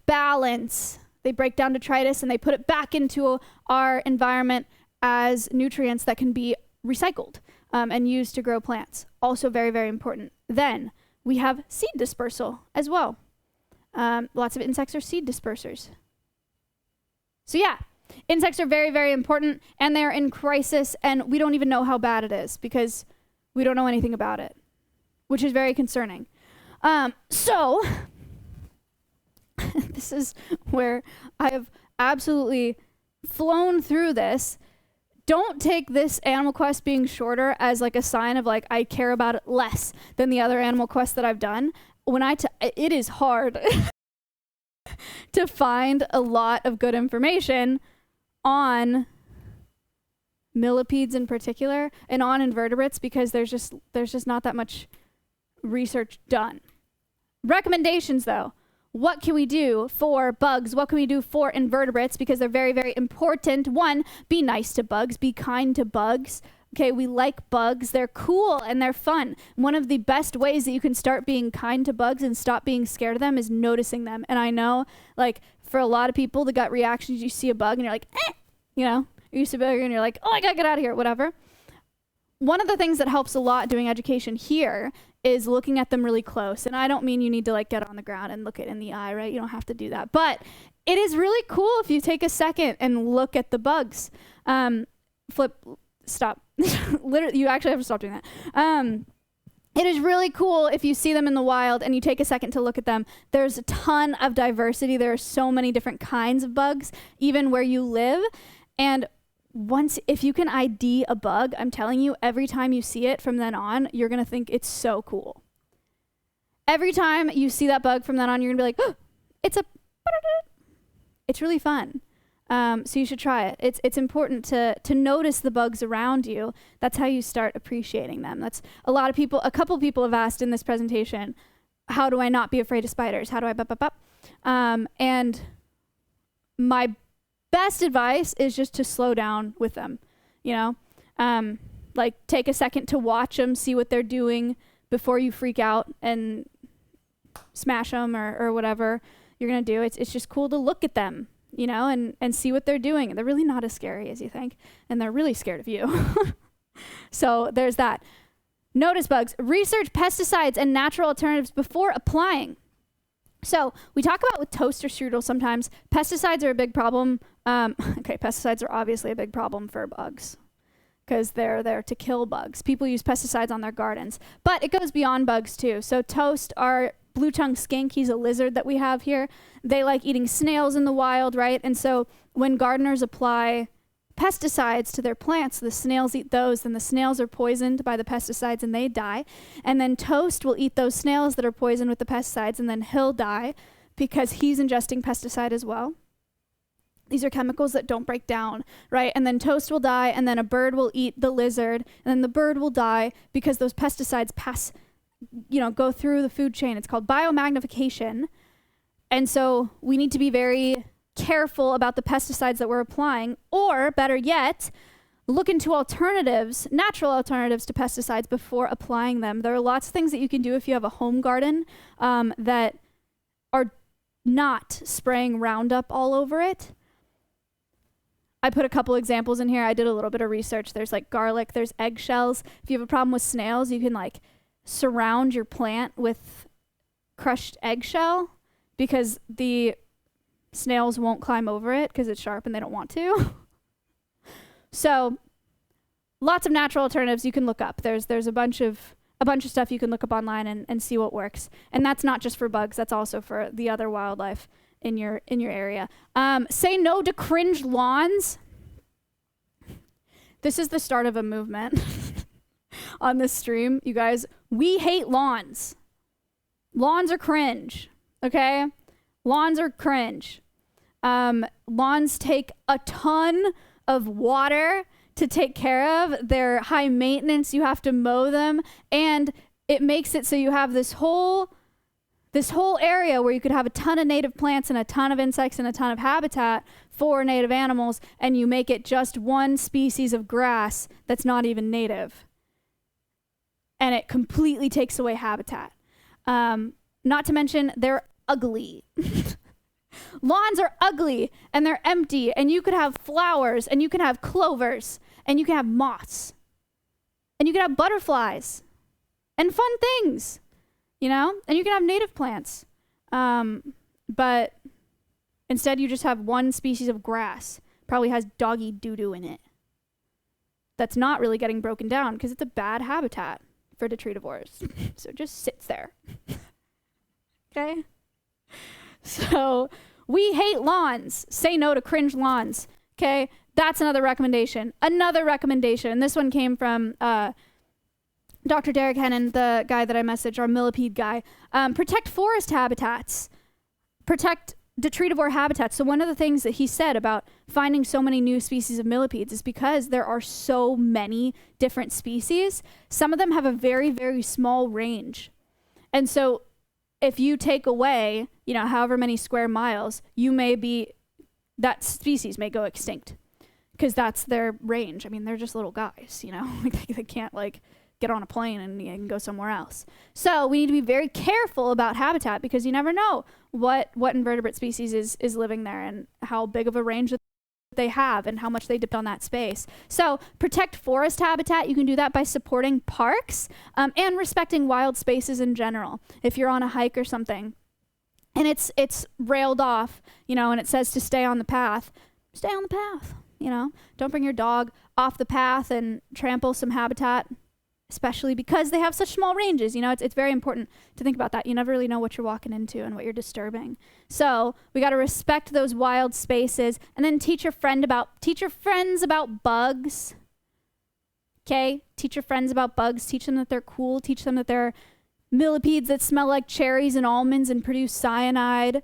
Balance. They break down detritus and they put it back into our environment as nutrients that can be recycled and used to grow plants. Also very, very important. Then we have seed dispersal as well. Lots of insects are seed dispersers. So yeah, insects are very, very important, and they're in crisis, and we don't even know how bad it is because we don't know anything about it, which is very concerning. So this is where I have absolutely flown through this. Don't take this Animal Quest being shorter as like a sign of like I care about it less than the other Animal Quests that I've done. It is hard to find a lot of good information on millipedes in particular and on invertebrates because there's just not that much research done. Recommendations though. What can we do for bugs? What can we do for invertebrates? Because they're very, very important. One, be nice to bugs, be kind to bugs. Okay, we like bugs. They're cool and they're fun. One of the best ways that you can start being kind to bugs and stop being scared of them is noticing them. And I know, like, for a lot of people, the gut reaction is you see a bug and you're like, eh, you know, you see a bug and you're like, oh, I gotta get out of here, whatever. One of the things that helps a lot doing education here is looking at them really close. And I don't mean you need to like get on the ground and look it in the eye, right? You don't have to do that. But it is really cool if you take a second and look at the bugs. Stop. Literally, you actually have to stop doing that. It is really cool if you see them in the wild and you take a second to look at them. There's a ton of diversity. There are so many different kinds of bugs, even where you live. And if you can ID a bug, I'm telling you, every time you see it from then on, you're going to think it's so cool. Every time you see that bug from then on, you're going to be like, oh, it's really fun. So you should try it. It's important to notice the bugs around you. That's how you start appreciating them. That's a couple people have asked in this presentation, how do I not be afraid of spiders? How do I and my best advice is just to slow down with them, you know, like take a second to watch them, see what they're doing before you freak out and smash them or whatever you're going to do. It's just cool to look at them, you know, and see what they're doing. They're really not as scary as you think, and they're really scared of you. So there's that. Notice bugs. Research pesticides and natural alternatives before applying. So we talk about with toast or strudel sometimes, pesticides are a big problem. Pesticides are obviously a big problem for bugs because they're there to kill bugs. People use pesticides on their gardens, but it goes beyond bugs too. So toast, our blue-tongued skink, he's a lizard that we have here. They like eating snails in the wild, right? And so when gardeners apply pesticides to their plants, the snails eat those, and the snails are poisoned by the pesticides and they die. And then toast will eat those snails that are poisoned with the pesticides, and then he'll die because he's ingesting pesticide as well. These are chemicals that don't break down, right? And then toast will die, and then a bird will eat the lizard, and then the bird will die because those pesticides go through the food chain. It's called biomagnification. And so we need to be very careful about the pesticides that we're applying, or better yet, look into alternatives, natural alternatives to pesticides before applying them. There are lots of things that you can do if you have a home garden that are not spraying Roundup all over it. I put a couple examples in here. I did a little bit of research. There's like garlic, there's eggshells. If you have a problem with snails, you can like surround your plant with crushed eggshell because the snails won't climb over it because it's sharp and they don't want to. So lots of natural alternatives you can look up. There's a bunch of stuff you can look up online and see what works. And that's not just for bugs, that's also for the other wildlife in your area. Say no to cringe lawns. This is the start of a movement on this stream, you guys. We hate lawns. Lawns are cringe, okay? Lawns are cringe. Lawns take a ton of water to take care of. They're high maintenance. You have to mow them. And it makes it so you have this whole area where you could have a ton of native plants and a ton of insects and a ton of habitat for native animals, and you make it just one species of grass that's not even native. And it completely takes away habitat. Not to mention, they're ugly. Lawns are ugly and they're empty, and you could have flowers and you can have clovers and you can have moths and you can have butterflies and fun things, you know, and you can have native plants. But instead you just have one species of grass, probably has doggy doo-doo in it. That's not really getting broken down because it's a bad habitat for detritivores. So it just sits there. Okay? So we hate lawns. Say no to cringe lawns. Okay? That's another recommendation. Another recommendation. This one came from Dr. Derek Hennon, the guy that I messaged, our Millipede guy. Protect forest habitats. Protect detritivore habitats. So one of the things that he said about finding so many new species of millipedes is because there are so many different species. Some of them have a very, very small range. And so if you take away, you know, however many square miles, that species may go extinct because that's their range. I mean, they're just little guys, you know, they can't like get on a plane and go somewhere else. So we need to be very careful about habitat because you never know what invertebrate species is living there and how big of a range that they have and how much they dipped on that space. So protect forest habitat. You can do that by supporting parks and respecting wild spaces in general. If you're on a hike or something and it's railed off, you know, and it says to stay on the path, stay on the path, you know. Don't bring your dog off the path and trample some habitat, especially because they have such small ranges. You know, it's very important to think about that. You never really know what you're walking into and what you're disturbing. So we got to respect those wild spaces and then teach your friends about bugs. Okay? Teach your friends about bugs. Teach them that they're cool. Teach them that they're millipedes that smell like cherries and almonds and produce cyanide.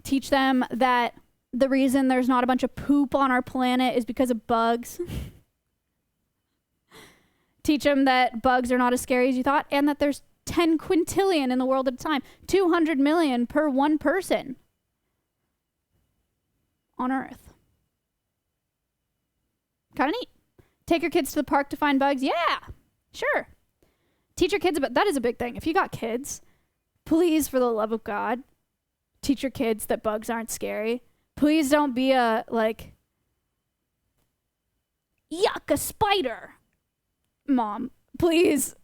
Teach them that the reason there's not a bunch of poop on our planet is because of bugs. Teach them that bugs are not as scary as you thought and that there's 10 quintillion in the world at a time. 200 million per one person on Earth. Kind of neat. Take your kids to the park to find bugs? Yeah, sure. Teach your kids about, that is a big thing. If you got kids, please, for the love of God, teach your kids that bugs aren't scary. Please don't be a, like, yuck, a spider. Mom, please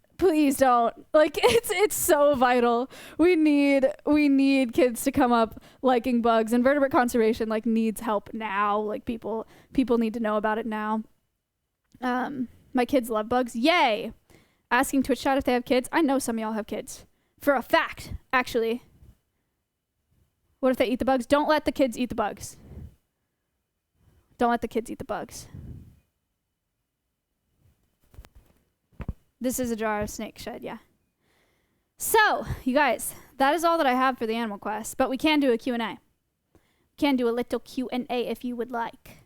don't. Like, it's so vital. We need kids to come up liking bugs. Invertebrate conservation, like, needs help now. Like, people need to know about it now. My kids love bugs. Yay! Asking Twitch chat if they have kids. I know some of y'all have kids. For a fact, actually. What if they eat the bugs? Don't let the kids eat the bugs. Don't let the kids eat the bugs. This is a jar of snake shed, yeah. So, you guys, that is all that I have for the Animal Quest, but we can do a Q&A. We can do a little Q&A if you would like.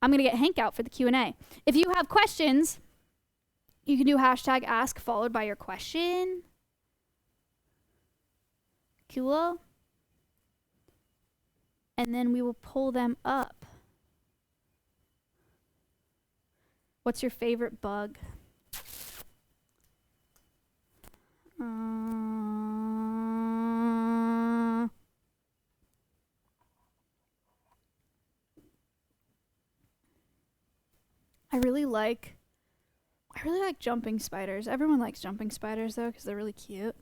I'm going to get Hank out for the Q&A. If you have questions, you can do hashtag ask followed by your question. Cool. And then we will pull them up. What's your favorite bug? I really like jumping spiders. Everyone likes jumping spiders though because they're really cute.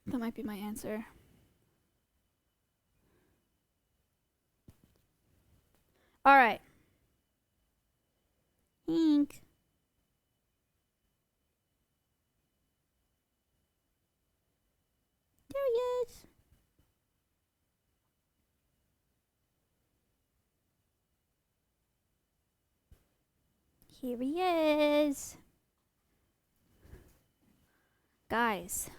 That might be my answer. All right. Ink. There he is. Here he is. Guys,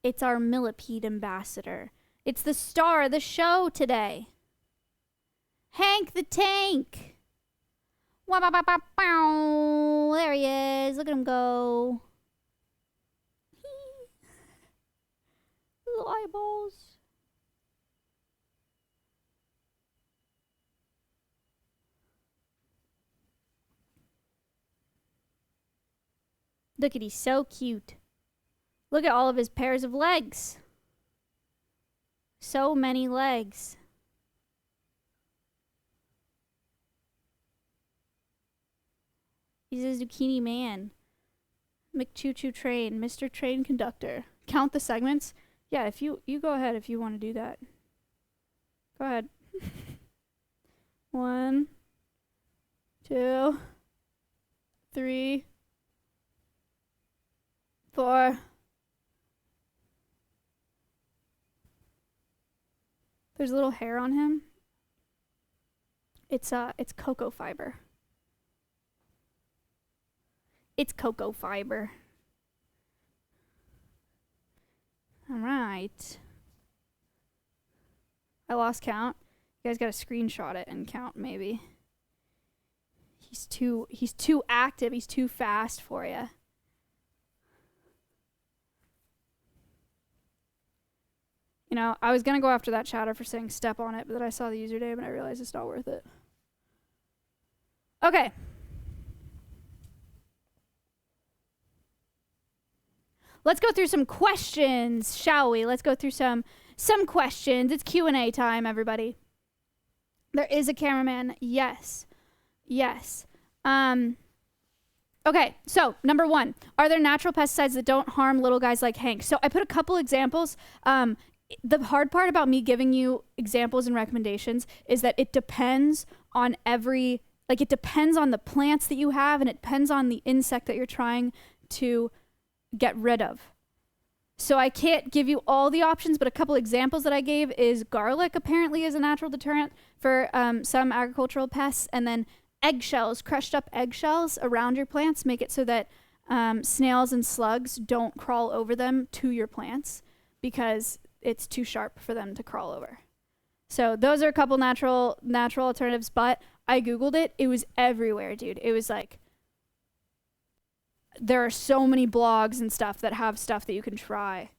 it's our Millipede ambassador. It's the star of the show today. Hank the Tank. There he is. Look at him go. Little eyeballs. Look at, he's so cute. Look at all of his pairs of legs. So many legs. He's a zucchini man. McChoo-choo train. Mr. Train Conductor. Count the segments? Yeah, if you go ahead if you want to do that. Go ahead. 1, 2, 3, 4. There's a little hair on him. It's cocoa fiber. It's cocoa fiber. All right. I lost count. You guys got to screenshot it and count maybe. He's too active. He's too fast for you. You know, I was going to go after that chatter for saying step on it, but then I saw the username and I realized it's not worth it. Okay. Let's go through some questions, shall we? Let's go through some questions. It's Q&A time, everybody. There is a cameraman. Yes. Yes. Okay, so number 1, are there natural pesticides that don't harm little guys like Hank? So I put a couple examples. The hard part about me giving you examples and recommendations is that it depends on it depends on the plants that you have, and it depends on the insect that you're trying to get rid of. So I can't give you all the options, but a couple examples that I gave is garlic apparently is a natural deterrent for some agricultural pests, and then eggshells, crushed up eggshells around your plants make it so that snails and slugs don't crawl over them to your plants because it's too sharp for them to crawl over. So those are a couple natural alternatives, but I Googled it. It was everywhere, dude. It was like, there are so many blogs and stuff that have stuff that you can try.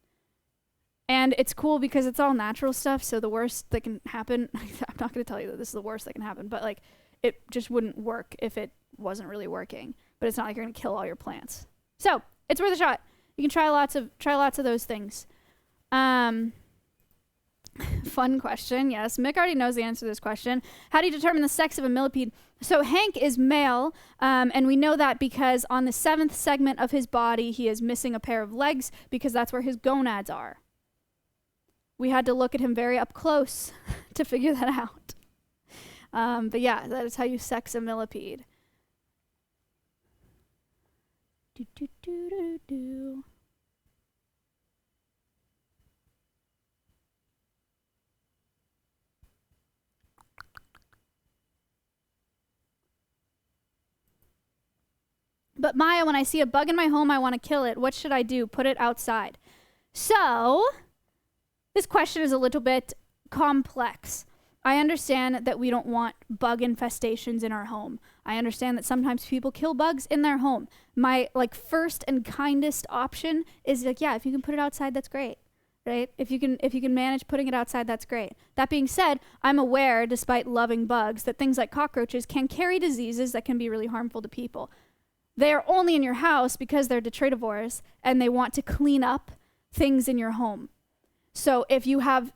And it's cool because it's all natural stuff, so the worst that can happen, I'm not going to tell you that this is the worst that can happen, but like, it just wouldn't work if it wasn't really working. But it's not like you're going to kill all your plants. So, it's worth a shot. You can try lots of those things. Fun question. Yes, Mick already knows the answer to this question. How do you determine the sex of a millipede? So Hank is male, and we know that because on the 7th segment of his body, he is missing a pair of legs because that's where his gonads are. We had to look at him very up close to figure that out. But yeah, that is how you sex a millipede. Do, do, do, do, do. But Maya, when I see a bug in my home, I want to kill it. What should I do? Put it outside. So, this question is a little bit complex. I understand that we don't want bug infestations in our home. I understand that sometimes people kill bugs in their home. My first and kindest option is yeah, if you can put it outside, that's great. Right? If you can manage putting it outside, that's great. That being said, I'm aware, despite loving bugs, that things like cockroaches can carry diseases that can be really harmful to people. They are only in your house because they're detritivores and they want to clean up things in your home. So if you have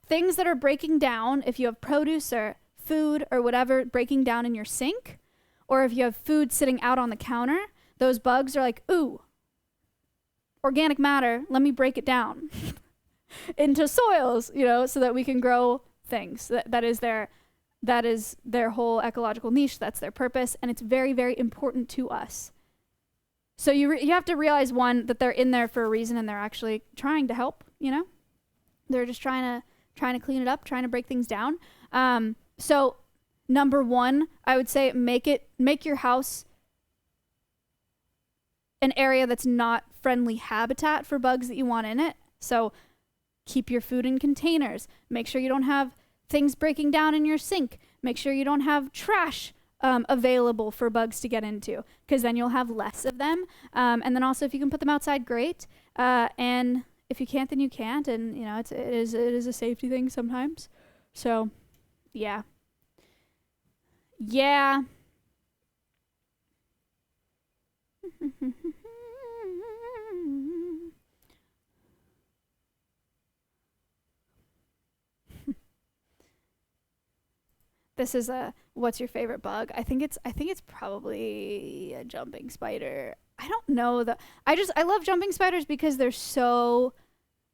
things that are breaking down, if you have produce or food or whatever breaking down in your sink, or if you have food sitting out on the counter, those bugs are like, ooh, organic matter, let me break it down into soils, so that we can grow things. That is their whole ecological niche. That's their purpose, and it's very, very important to us. So you have to realize, one, that they're in there for a reason, and they're actually trying to help. They're just trying to clean it up, trying to break things down. So number 1, I would say make your house an area that's not friendly habitat for bugs that you want in it. So keep your food in containers. Make sure you don't have things breaking down in your sink. Make sure you don't have trash available for bugs to get into, because then you'll have less of them. And then also, if you can put them outside, great. And if you can't, then you can't. And it is a safety thing sometimes. So, yeah. This is a what's your favorite bug? I think it's probably a jumping spider. I don't know I love jumping spiders because they're so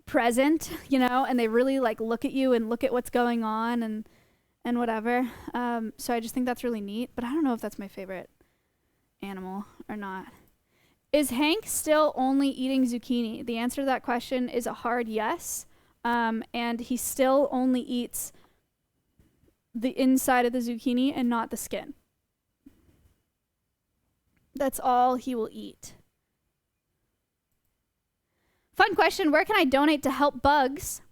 present, you know, and they really like look at you and look at what's going on and whatever. So I just think that's really neat, but I don't know if that's my favorite animal or not. Is Hank still only eating zucchini? The answer to that question is a hard yes. And he still only eats the inside of the zucchini and not the skin. That's all he will eat. Fun question, where can I donate to help bugs?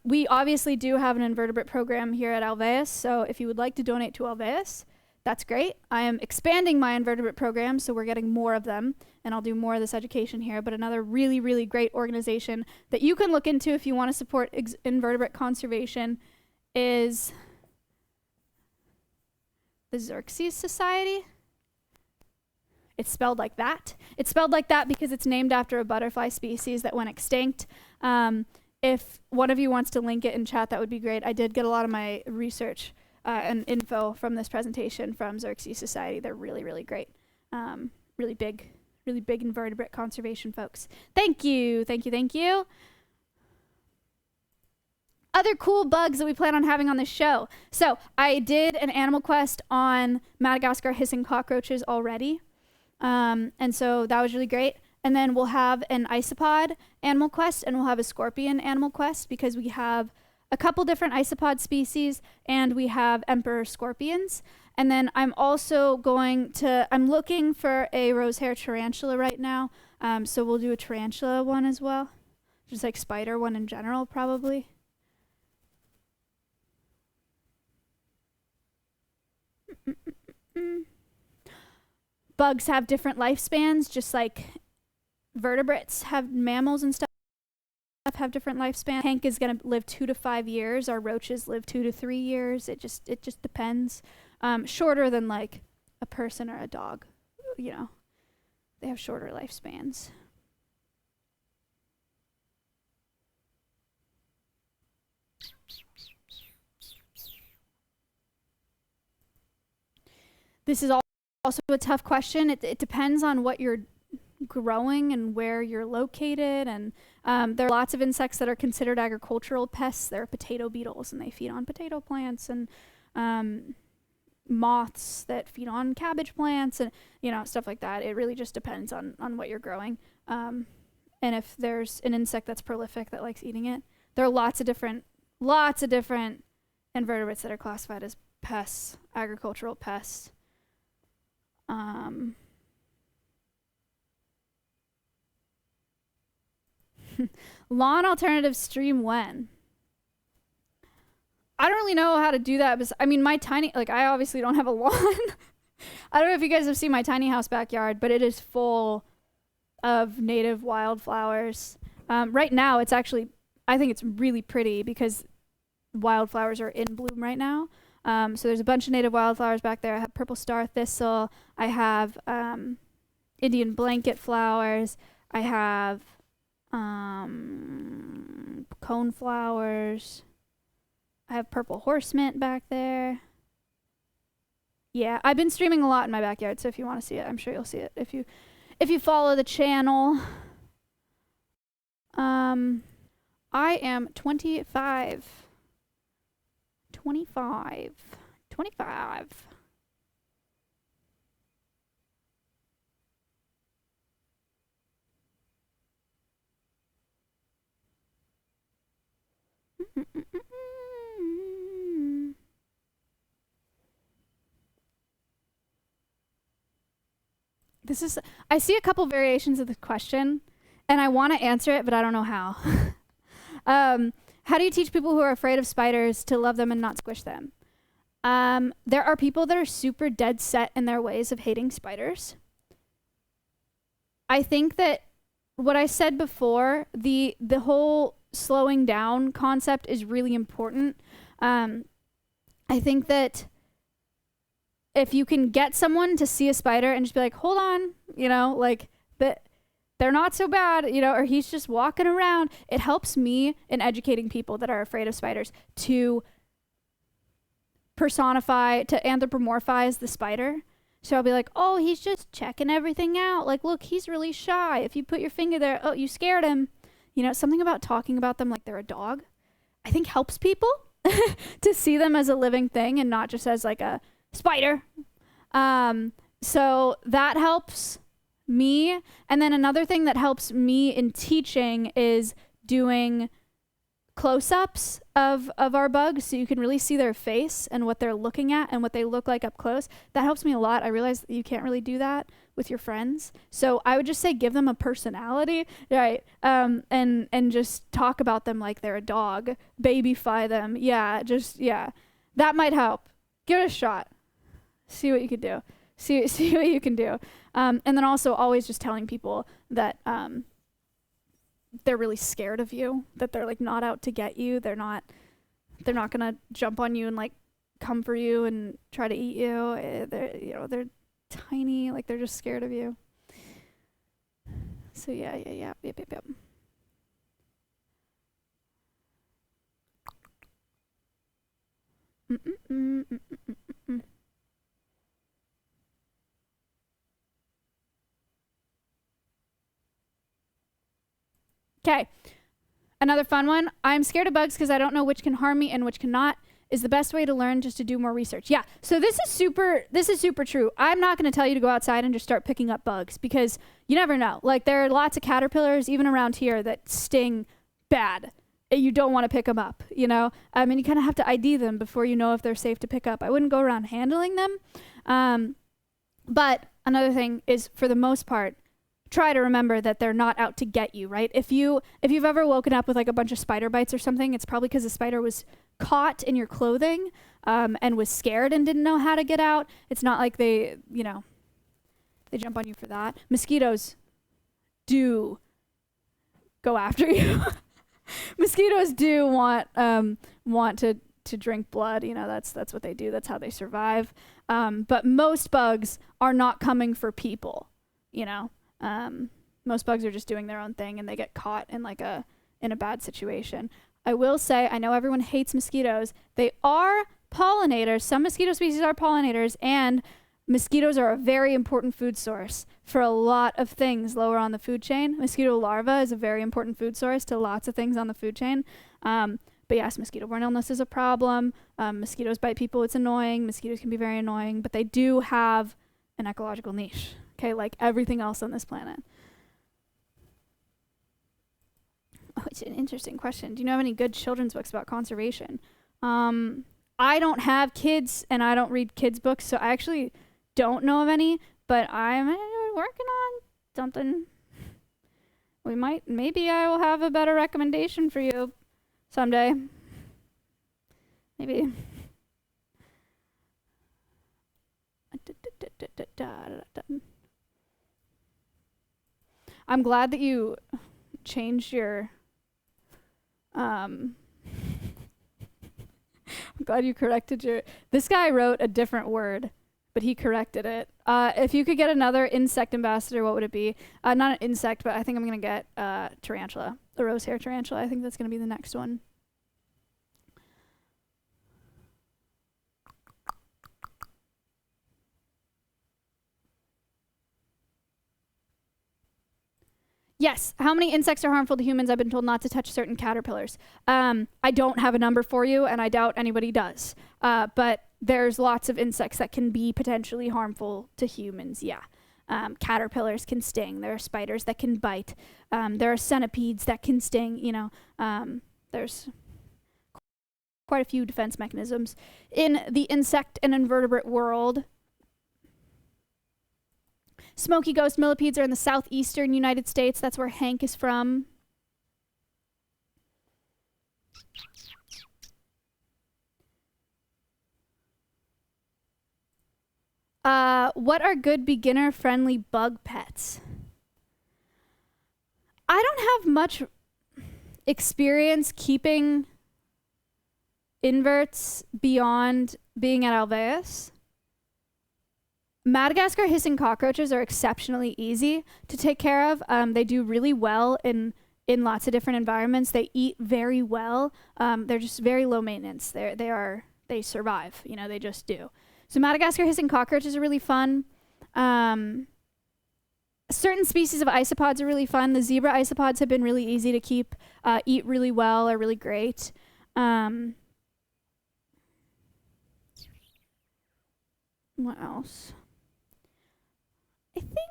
We obviously do have an invertebrate program here at Alveus, so if you would like to donate to Alveus, that's great. I am expanding my invertebrate program, so we're getting more of them, and I'll do more of this education here, but another really, really great organization that you can look into if you want to support invertebrate conservation is the Xerxes Society. It's spelled like that. It's spelled like that because it's named after a butterfly species that went extinct. If one of you wants to link it in chat, that would be great. I did get a lot of my research and info from this presentation from Xerxes Society. They're really, really great. Really big invertebrate conservation folks. Thank you, thank you, thank you. Other cool bugs that we plan on having on the show. So I did an animal quest on Madagascar hissing cockroaches already. And so that was really great. And then we'll have an isopod animal quest and we'll have a scorpion animal quest because we have a couple different isopod species and we have emperor scorpions. And then I'm also I'm looking for a rosehair tarantula right now. So we'll do a tarantula one as well. Just like spider one in general, probably. Bugs have different lifespans, just like vertebrates have, mammals and stuff have different lifespans. Hank is going to live 2 to 5 years. Our roaches live 2 to 3 years. It just depends. Shorter than like a person or a dog, you know. They have shorter lifespans. This is also a tough question. It depends on what you're growing and where you're located. And there are lots of insects that are considered agricultural pests. There are potato beetles, and they feed on potato plants, and moths that feed on cabbage plants, and you know, stuff like that. It really just depends on what you're growing. And if there's an insect that's prolific that likes eating it, there are lots of different invertebrates that are classified as pests, agricultural pests. Lawn alternative stream when? I don't really know how to do that, but I mean, I obviously don't have a lawn. I don't know if you guys have seen my tiny house backyard, but it is full of native wildflowers. Right now, I think it's really pretty because wildflowers are in bloom right now. So there's a bunch of native wildflowers back there. I have purple star thistle. I have Indian blanket flowers. I have cone flowers. I have purple horse mint back there. Yeah, I've been streaming a lot in my backyard, so if you want to see it, I'm sure you'll see it if you follow the channel. I am 25. I see a couple variations of the question, and I want to answer it, but I don't know how. How do you teach people who are afraid of spiders to love them and not squish them? There are people that are super dead set in their ways of hating spiders. I think that what I said before, the whole slowing down concept is really important. I think that if you can get someone to see a spider and just be like, hold on, you know, like they're not so bad, you know, or he's just walking around. It helps me in educating people that are afraid of spiders to personify, to anthropomorphize the spider. So I'll be like, oh, he's just checking everything out. Like, look, he's really shy. If you put your finger there, oh, you scared him. You know, something about talking about them like they're a dog, I think helps people to see them as a living thing and not just as like a spider. So that helps me. And then another thing that helps me in teaching is doing close-ups of our bugs so you can really see their face and what they're looking at and what they look like up close. That helps me a lot. I realize that you can't really do that with your friends. So I would just say give them a personality, right? And just talk about them like they're a dog. Babyfy them. Yeah, that might help. Give it a shot. See what you can do. See what you can do. And then also always just telling people that they're really scared of you, that they're like not out to get you. They're not gonna jump on you and like come for you and try to eat you. They're tiny, like they're just scared of you. So yeah. Yep. Okay, another fun one. I'm scared of bugs because I don't know which can harm me and which cannot. Is the best way to learn just to do more research? Yeah, so this is super true. I'm not going to tell you to go outside and just start picking up bugs because you never know. Like there are lots of caterpillars even around here that sting bad. You don't want to pick them up, you know? And you kind of have to ID them before you know if they're safe to pick up. I wouldn't go around handling them. But another thing is, for the most part, try to remember that they're not out to get you, right? If you've ever woken up with like a bunch of spider bites or something, it's probably because the spider was caught in your clothing and was scared and didn't know how to get out. It's not like they jump on you for that. Mosquitoes do go after you. Mosquitoes do want to drink blood. You know, that's what they do. That's how they survive. But most bugs are not coming for people, you know. Most bugs are just doing their own thing and they get caught in a bad situation. I will say, I know everyone hates mosquitoes. They are pollinators. Some mosquito species are pollinators, and mosquitoes are a very important food source for a lot of things lower on the food chain. Mosquito larva is a very important food source to lots of things on the food chain. But yes, mosquito-borne illness is a problem. Mosquitoes bite people. It's annoying. Mosquitoes can be very annoying, but they do have an ecological niche. Okay, like everything else on this planet. Oh, it's an interesting question. Do you know of any good children's books about conservation? I don't have kids and I don't read kids' books, so I actually don't know of any, but I'm working on something. Maybe I will have a better recommendation for you someday. Maybe. I'm glad that you changed your I'm glad you corrected this guy wrote a different word, but he corrected it. If you could get another insect ambassador, what would it be? Not an insect, but I think I'm gonna get tarantula, the rose hair tarantula. I think that's gonna be the next one. Yes. How many insects are harmful to humans? I've been told not to touch certain caterpillars. I don't have a number for you, and I doubt anybody does. But there's lots of insects that can be potentially harmful to humans, yeah. Caterpillars can sting. There are spiders that can bite. There are centipedes that can sting, you know. There's quite a few defense mechanisms in the insect and invertebrate world. Smoky ghost millipedes are in the southeastern United States. That's where Hank is from. What are good beginner-friendly bug pets? I don't have much experience keeping inverts beyond being at Alveus. Madagascar hissing cockroaches are exceptionally easy to take care of. They do really well in lots of different environments. They eat very well. They're just very low maintenance. They are they survive. You know, they just do. So Madagascar hissing cockroaches are really fun. Certain species of isopods are really fun. The zebra isopods have been really easy to keep, eat really well, are really great. What else? I think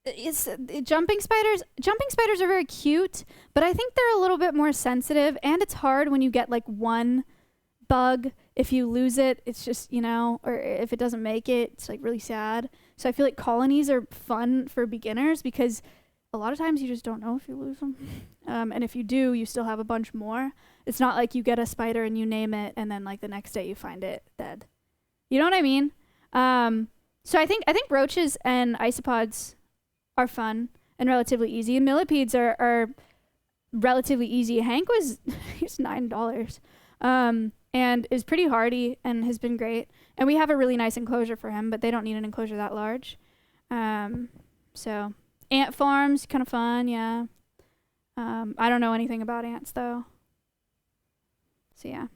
it's jumping spiders. Jumping spiders are very cute, but I think they're a little bit more sensitive, and it's hard when you get like one bug. If you lose it, it's just, you know, or if it doesn't make it, it's like really sad. So I feel like colonies are fun for beginners because a lot of times you just don't know if you lose them. And if you do, you still have a bunch more. It's not like you get a spider and you name it and then like the next day you find it dead. You know what I mean? So I think roaches and isopods are fun and relatively easy. And millipedes are relatively easy. Hank was he's $9. And is pretty hardy and has been great. And we have a really nice enclosure for him, but they don't need an enclosure that large. So ant farms, kind of fun, yeah. I don't know anything about ants though. So yeah.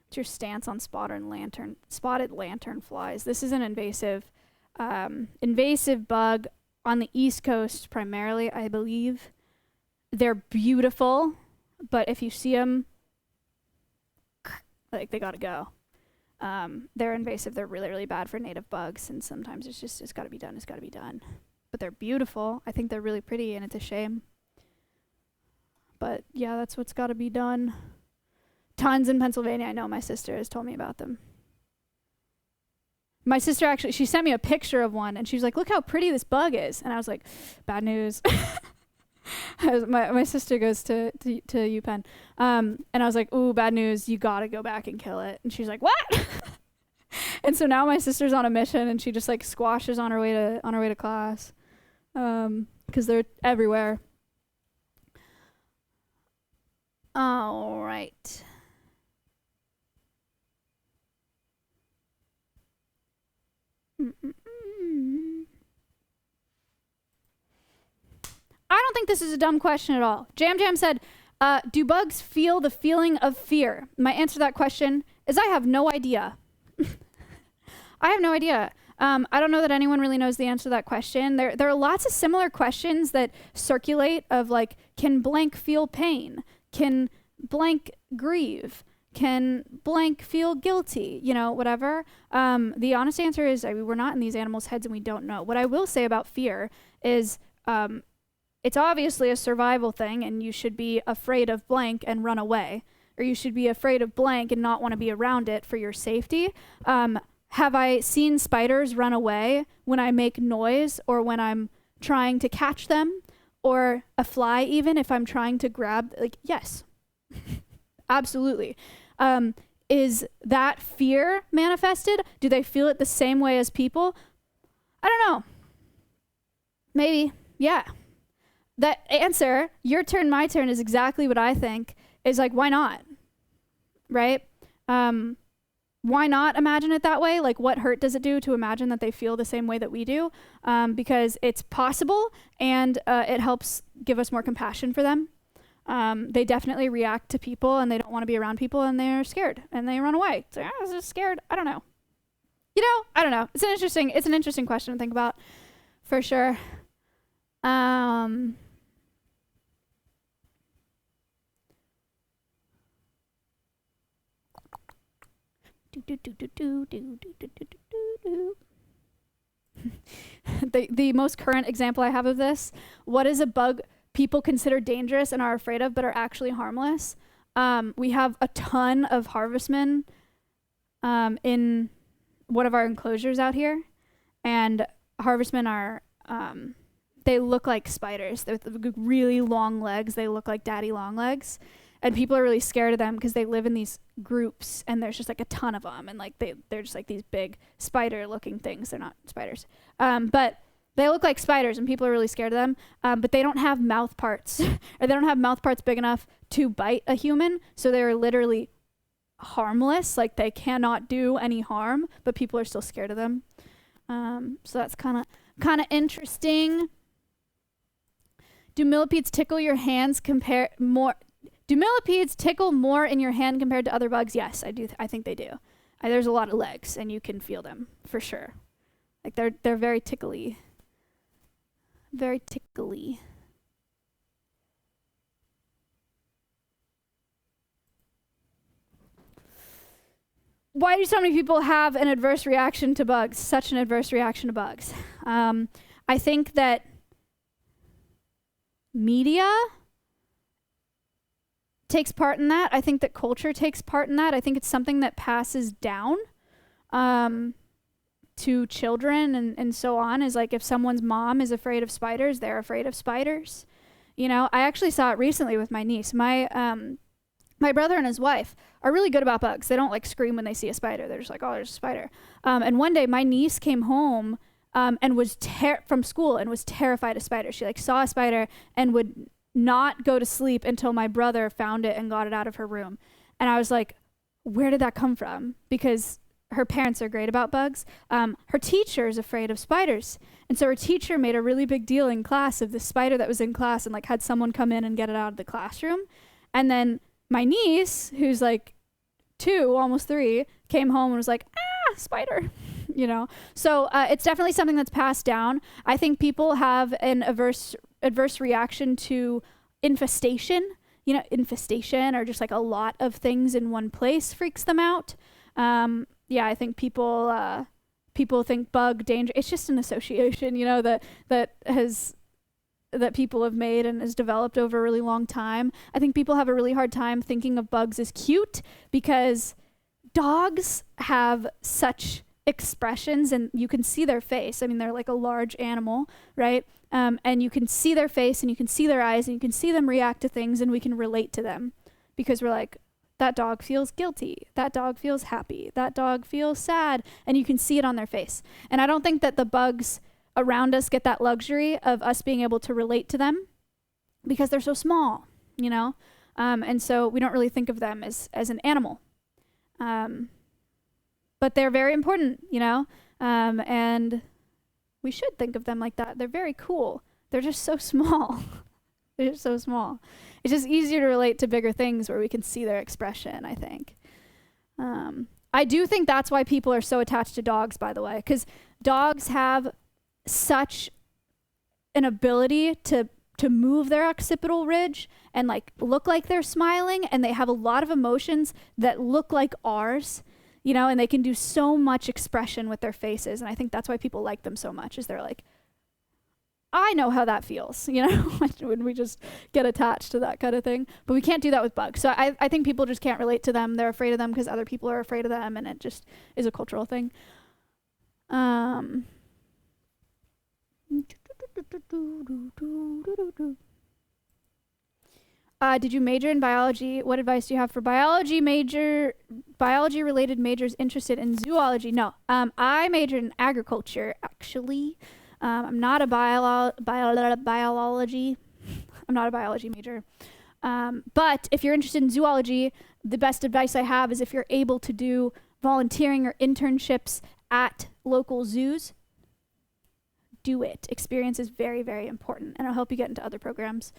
What's your stance on spotted lantern flies? This is an invasive bug on the East Coast primarily, I believe. They're beautiful, but if you see them, like they gotta go. They're invasive. They're really, really bad for native bugs, and sometimes it's gotta be done. It's gotta be done. But they're beautiful. I think they're really pretty, and it's a shame. But yeah, that's what's gotta be done. Tons in Pennsylvania. I know, my sister has told me about them. My sister actually, she sent me a picture of one and she was like, look how pretty this bug is. And I was like, bad news. My sister goes to UPenn. And I was like, ooh, bad news. You got to go back and kill it. And she's like, what? And so now my sister's on a mission and she just like squashes on her way to class. 'Cause they're everywhere. All right. I don't think this is a dumb question at all. Jam said, do bugs feel the feeling of fear? My answer to that question is I have no idea. I have no idea. I don't know that anyone really knows the answer to that question. There are lots of similar questions that circulate of like, can blank feel pain? Can blank grieve? Can blank feel guilty? You know, whatever. The honest answer is we're not in these animals' heads and we don't know. What I will say about fear is it's obviously a survival thing and you should be afraid of blank and run away. Or you should be afraid of blank and not want to be around it for your safety. Have I seen spiders run away when I make noise or when I'm trying to catch them? Or a fly even if I'm trying to grab, like, yes. Absolutely. Is that fear manifested? Do they feel it the same way as people? I don't know. Maybe. Yeah. That answer, your turn, my turn, is exactly what I think. Is like, why not? Right? Why not imagine it that way? Like, what hurt does it do to imagine that they feel the same way that we do? Because it's possible and it helps give us more compassion for them. They definitely react to people and they don't want to be around people and they're scared and they run away. So I was just scared. I don't know. You know, I don't know. It's an interesting question to think about for sure. The most current example I have of this, what is a bug people consider dangerous and are afraid of but are actually harmless? We have a ton of harvestmen in one of our enclosures out here, and harvestmen are they look like spiders. They're really long legs. They look like daddy long legs. And people are really scared of them because they live in these groups and there's just like a ton of them. And like they're just like these big spider looking things. They're not spiders. But They look like spiders and people are really scared of them, but they don't have mouth parts or they don't have mouth parts big enough to bite a human. So they're literally harmless. Like they cannot do any harm, but people are still scared of them. So that's kind of interesting. Do millipedes tickle your hands Do millipedes tickle more in your hand compared to other bugs? Yes, I do. I think they do. There's a lot of legs and you can feel them for sure. Like they're very tickly. Very tickly. Why do so many people have an adverse reaction to bugs? Such an adverse reaction to bugs. I think that media takes part in that. I think that culture takes part in that. I think it's something that passes down to children and so on. Is like if someone's mom is afraid of spiders, they're afraid of spiders. You know, I actually saw it recently with my niece. My brother and his wife are really good about bugs. They don't like scream when they see a spider. They're just like, oh, there's a spider. And one day my niece came home and was from school and was terrified of spiders. She like saw a spider and would not go to sleep until my brother found it and got it out of her room. And I was like, where did that come from? Because her parents are great about bugs. Her teacher is afraid of spiders. And so her teacher made a really big deal in class of the spider that was in class and like had someone come in and get it out of the classroom. And then my niece, who's like 2, almost 3, came home and was like, spider, you know? So it's definitely something that's passed down. I think people have an adverse reaction to infestation, you know, infestation or just like a lot of things in one place freaks them out. Yeah, I think people think bug danger. It's just an association, you know, that people have made and has developed over a really long time. I think people have a really hard time thinking of bugs as cute because dogs have such expressions and you can see their face. I mean, they're like a large animal, right? And you can see their face and you can see their eyes and you can see them react to things and we can relate to them because we're like, that dog feels guilty. That dog feels happy. That dog feels sad. And you can see it on their face. And I don't think that the bugs around us get that luxury of us being able to relate to them because they're so small, you know? And so we don't really think of them as an animal. But they're very important, you know? And we should think of them like that. They're very cool. They're just so small. They're just so small. It's just easier to relate to bigger things where we can see their expression, I think. I do think that's why people are so attached to dogs, by the way, because dogs have such an ability to move their occipital ridge and like look like they're smiling, and they have a lot of emotions that look like ours, you know, and they can do so much expression with their faces. And I think that's why people like them so much, is they're like, I know how that feels, you know, when we just get attached to that kind of thing. But we can't do that with bugs. So I think people just can't relate to them. They're afraid of them because other people are afraid of them, and it just is a cultural thing. Did you major in biology? What advice do you have for biology-related majors interested in zoology? No, I majored in agriculture, actually. I'm not a biology. I'm not a biology major. But if you're interested in zoology, the best advice I have is if you're able to do volunteering or internships at local zoos, do it. Experience is very, very important, and it'll help you get into other programs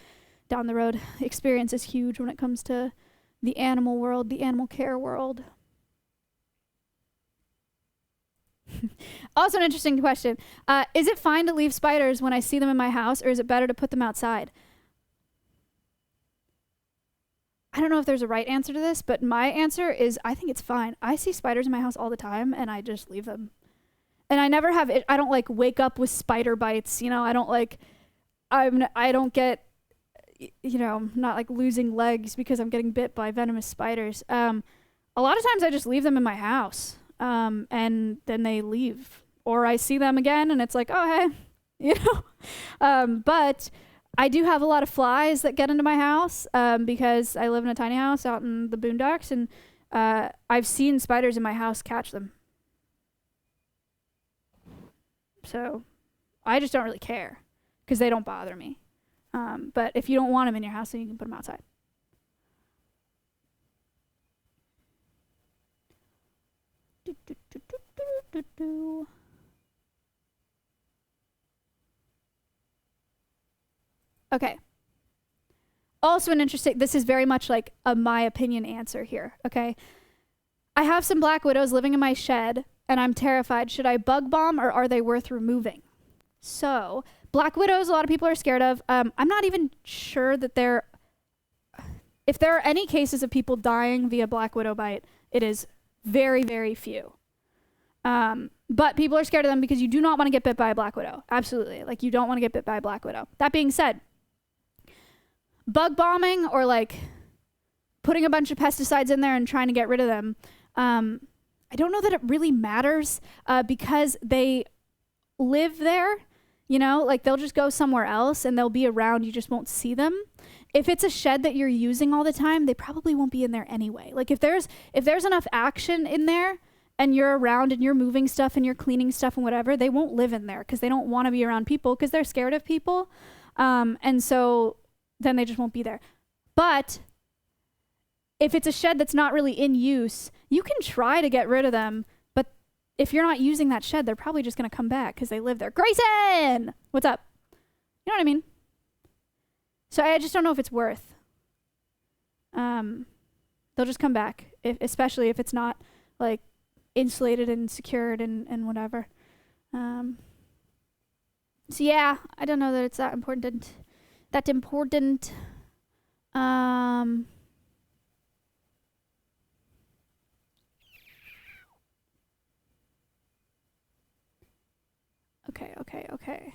down the road. Experience is huge when it comes to the animal world, the animal care world. Also an interesting question. Is it fine to leave spiders when I see them in my house, or is it better to put them outside? I don't know if there's a right answer to this, but my answer is I think it's fine. I see spiders in my house all the time, and I just leave them. And I never have it. I don't like wake up with spider bites, you know. I don't get, you know, not like losing legs because I'm getting bit by venomous spiders. A lot of times I just leave them in my house. And then they leave, or I see them again and it's like, oh, hey, you know, but I do have a lot of flies that get into my house, because I live in a tiny house out in the boondocks, and, I've seen spiders in my house catch them. So I just don't really care because they don't bother me. But if you don't want them in your house, then you can put them outside. Okay. Also an interesting, this is very much like a my opinion answer here, okay? I have some black widows living in my shed, and I'm terrified. Should I bug bomb, or are they worth removing? So, black widows, a lot of people are scared of. I'm not even sure that if there are any cases of people dying via black widow bite, it is very, very few. But people are scared of them because you do not want to get bit by a black widow. Absolutely. Like, you don't want to get bit by a black widow. That being said, bug bombing or like putting a bunch of pesticides in there and trying to get rid of them, I don't know that it really matters because they live there, you know, like they'll just go somewhere else and they'll be around. You just won't see them. If it's a shed that you're using all the time, they probably won't be in there anyway. Like if there's enough action in there and you're around and you're moving stuff and you're cleaning stuff and whatever, they won't live in there because they don't want to be around people because they're scared of people. And so then they just won't be there. But if it's a shed that's not really in use, you can try to get rid of them. But if you're not using that shed, they're probably just going to come back because they live there. Grayson! What's up? You know what I mean? So I just don't know if it's worth. They'll just come back, especially if it's not like insulated and secured and whatever. So yeah, I don't know that it's that important. Okay.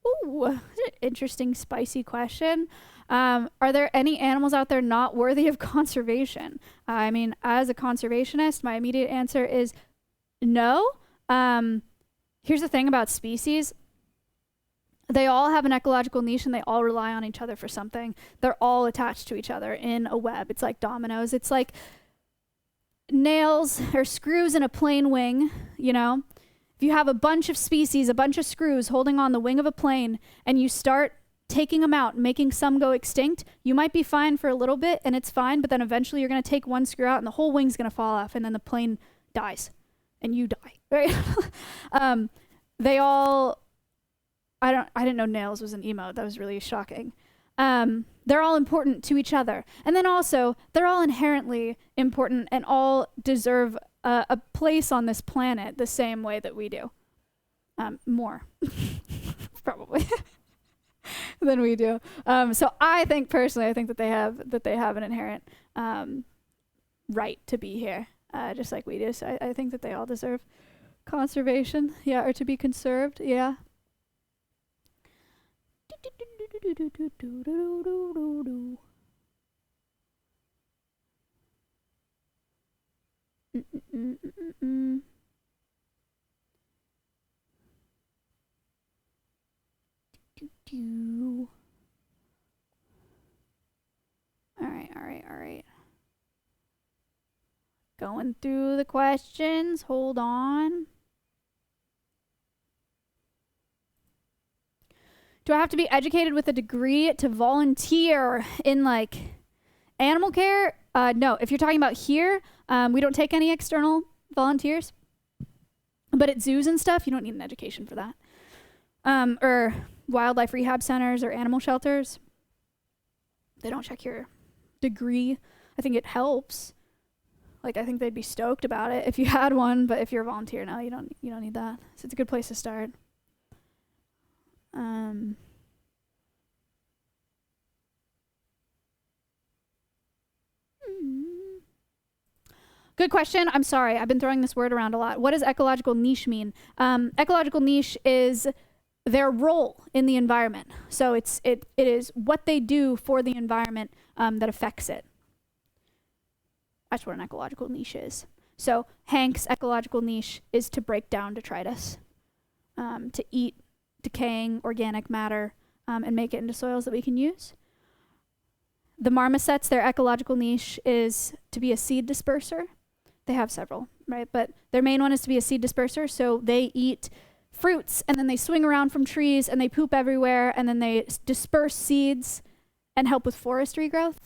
Ooh, that's an interesting, spicy question. Are there any animals out there not worthy of conservation? I mean, as a conservationist, my immediate answer is no. Here's the thing about species. They all have an ecological niche and they all rely on each other for something. They're all attached to each other in a web. It's like dominoes. It's like nails or screws in a plane wing, you know? If you have a bunch of species, a bunch of screws holding on the wing of a plane, and you start taking them out, making some go extinct, you might be fine for a little bit and it's fine, but then eventually you're going to take one screw out and the whole wing's going to fall off and then the plane dies and you die, right? They all, I didn't know nails was an emote. That was really shocking. They're all important to each other. And then also, they're all inherently important and all deserve a place on this planet the same way that we do. More, probably, than we do. So I think that they have an inherent right to be here, just like we do. So I think that they all deserve conservation, or to be conserved, All right. Going through the questions. Hold on. Do I have to be educated with a degree to volunteer in like animal care? No. If you're talking about here, we don't take any external volunteers. But at zoos and stuff, you don't need an education for that. Or wildlife rehab centers or animal shelters. They don't check your degree. I think it helps. Like, I think they'd be stoked about it if you had one, but if you're a volunteer, no, you don't need that. So it's a good place to start. Good question. I'm sorry. I've been throwing this word around a lot. What does ecological niche mean? Ecological niche is their role in the environment. So it is what they do for the environment that affects it. That's what an ecological niche is. So Hank's ecological niche is to break down detritus, to eat decaying organic matter and make it into soils that we can use. The marmosets, their ecological niche is to be a seed disperser. They have several, right? But their main one is to be a seed disperser. So they eat fruits and then they swing around from trees and they poop everywhere and then they disperse seeds and help with forest regrowth.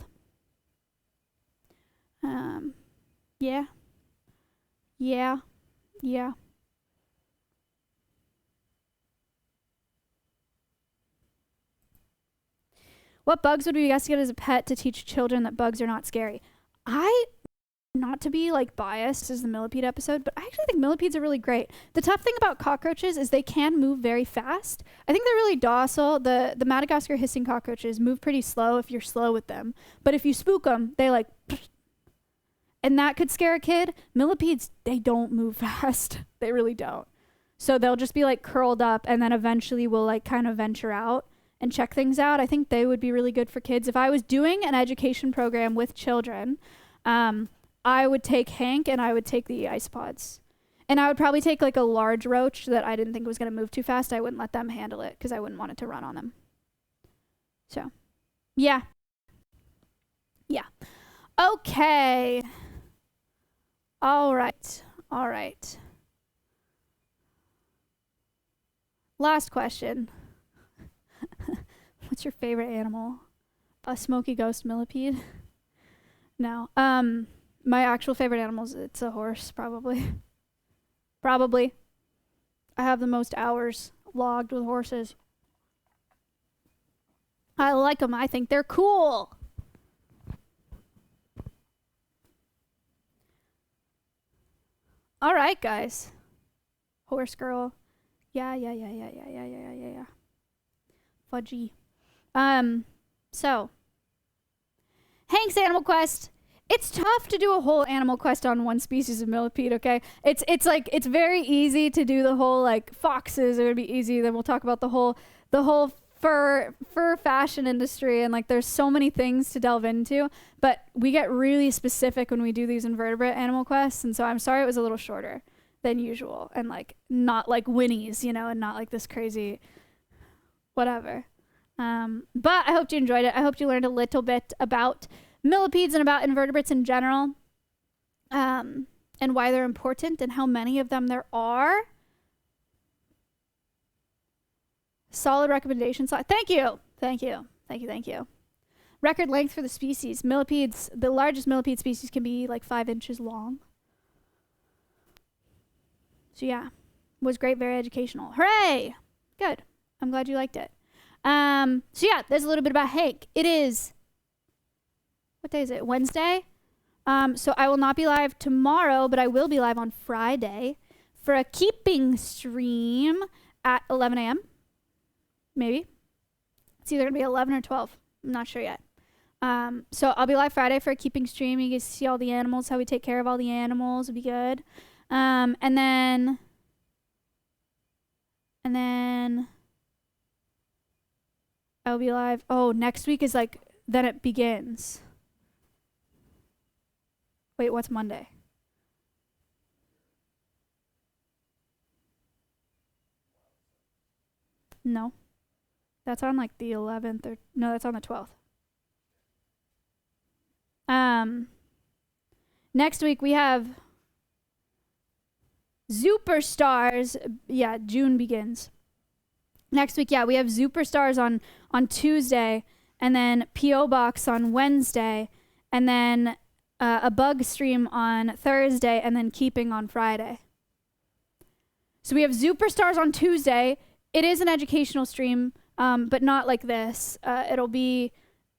Yeah. What bugs would we guess get as a pet to teach children that bugs are not scary? Not to be like biased as the millipede episode, but I actually think millipedes are really great. The tough thing about cockroaches is they can move very fast. I think they're really docile. The Madagascar hissing cockroaches move pretty slow if you're slow with them. But if you spook them, they like, and that could scare a kid. Millipedes, they don't move fast. They really don't. So they'll just be like curled up and then eventually will like kind of venture out and check things out. I think they would be really good for kids. If I was doing an education program with children, I would take Hank and I would take the isopods. And I would probably take like a large roach that I didn't think was going to move too fast. I wouldn't let them handle it because I wouldn't want it to run on them. So, yeah. Okay. All right. Last question. What's your favorite animal? A smoky ghost millipede? No. My actual favorite animal is it's a horse, probably. I have the most hours logged with horses. I like them. I think they're cool. All right, guys. Horse girl. Yeah. Fudgy. So, Hank's Animal Quest. It's tough to do a whole Animal Quest on one species of millipede, okay? It's like, it's very easy to do the whole, like, foxes are gonna be easy. Then we'll talk about the whole fur fashion industry, and, like, there's so many things to delve into. But we get really specific when we do these invertebrate Animal Quests, and so I'm sorry it was a little shorter than usual. And, like, not like Winnie's, you know, and not like this crazy whatever. But I hope you enjoyed it. I hope you learned a little bit about millipedes and about invertebrates in general, and why they're important and how many of them there are. Solid recommendations. Thank you. Record length for the species. Millipedes, the largest millipede species can be like 5 inches long. So yeah, was great, very educational. Hooray! Good. I'm glad you liked it. So yeah, there's a little bit about Hank. It is, what day is it? Wednesday. So I will not be live tomorrow, but I will be live on Friday for a keeping stream at 11 a.m. Maybe. It's either going to be 11 or 12. I'm not sure yet. So I'll be live Friday for a keeping stream. You can see all the animals, how we take care of all the animals. It'll be good. And then I'll be live. Oh, next week is like, then it begins. Wait, what's Monday? No. That's on like the 11th or no, that's on the 12th. Next week we have Superstars. Yeah, June begins. Next week, yeah, we have Superstars on Tuesday, and then P.O. Box on Wednesday, and then a bug stream on Thursday, and then keeping on Friday. So we have Superstars on Tuesday. It is an educational stream, but not like this. It'll be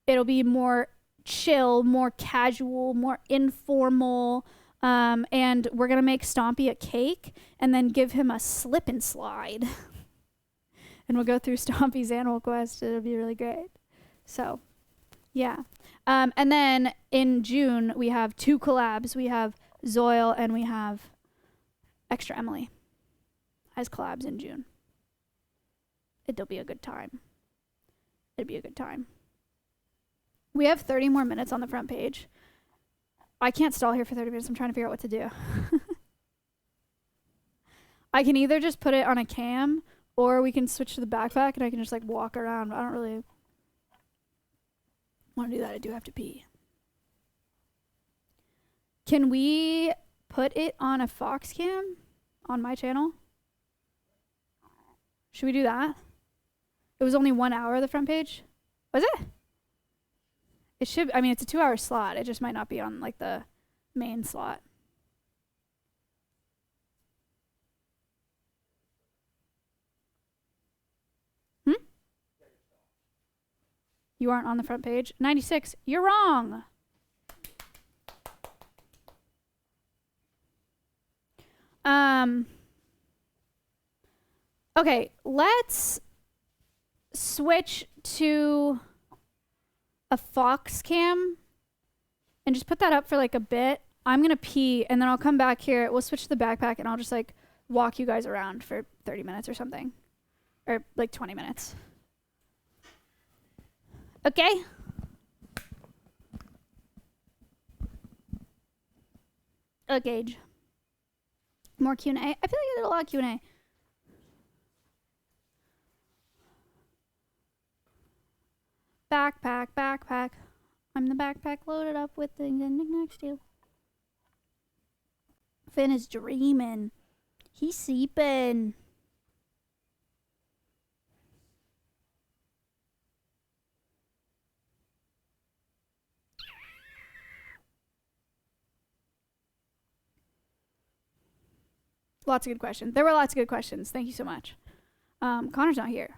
more chill, more casual, more informal. And we're going to make Stompy a cake and then give him a slip and slide. And we'll go through Stompy's Animal Quest. It'll be really great. So, yeah. And then in June, we have 2 collabs. We have Zoil and we have Extra Emily as collabs in June. It'll be a good time. We have 30 more minutes on the front page. I can't stall here for 30 minutes. I'm trying to figure out what to do. I can either just put it on a cam, or we can switch to the backpack and I can just like walk around. I don't really want to do that. I do have to pee. Can we put put it on a Fox cam on my channel? Should we do that? It was only 1 hour, the front page. Was it? It should, I mean, it's a 2-hour slot. It just might not be on, like, the main slot. You aren't on the front page? 96. You're wrong. Okay, let's switch to a Fox cam and just put that up for like a bit. I'm gonna pee and then I'll come back here. We'll switch to the backpack and I'll just like walk you guys around for 30 minutes or something. Or like 20 minutes. Okay? A gauge. More Q&A. I feel like I did a lot of Q&A. Backpack, backpack. I'm the backpack loaded up with things and knickknacks too. Finn is dreaming. He's sleeping. Lots of good questions. There were lots of good questions. Thank you so much. Connor's not here.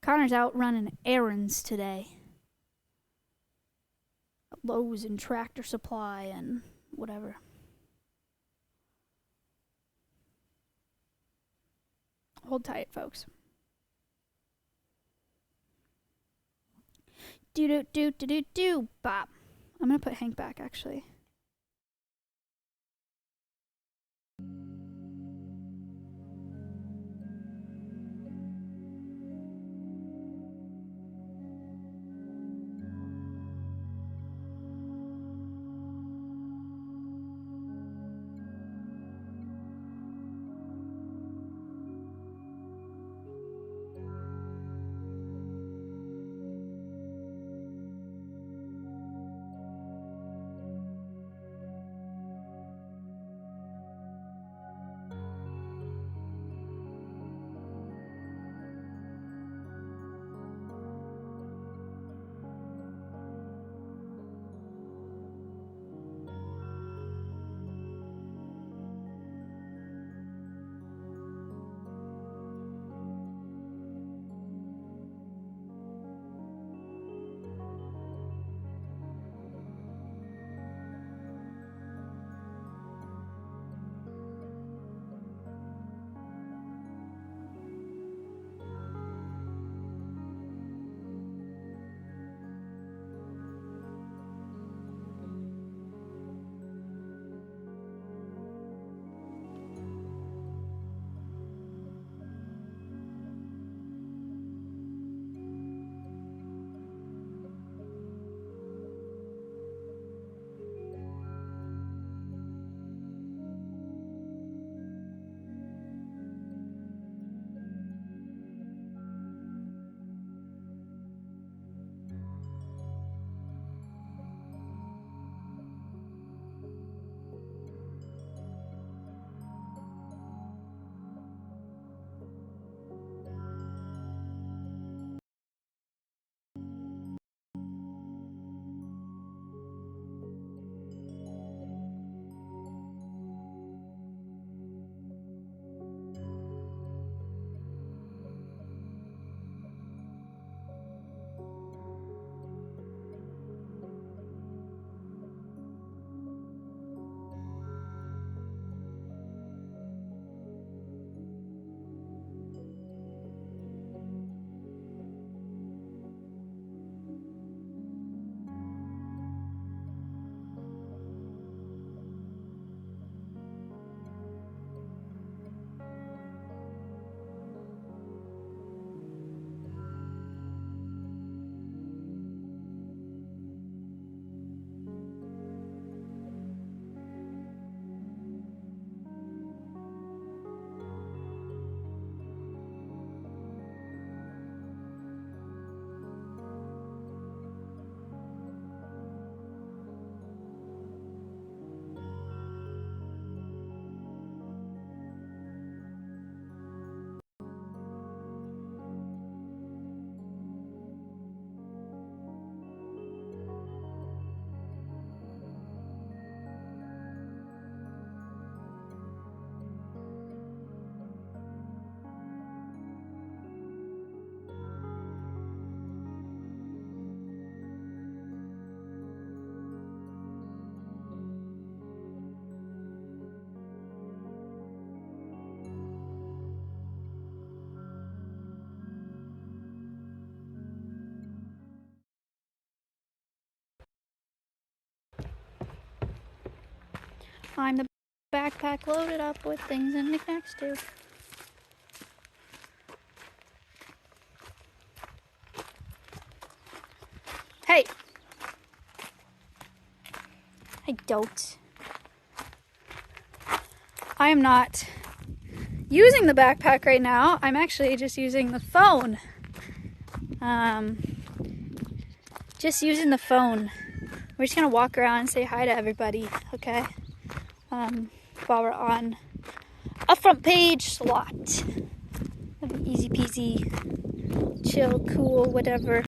Connor's out running errands today. Lowe's and Tractor Supply and whatever. Hold tight, folks. Do bop. I'm gonna put Hank back actually. I'm the backpack loaded up with things and knickknacks too. Hey! I don't. I am not using the backpack right now. I'm actually just using the phone. Just using the phone. We're just gonna walk around and say hi to everybody, okay? While we're on a front page slot. That'd be easy peasy, chill, cool, whatever.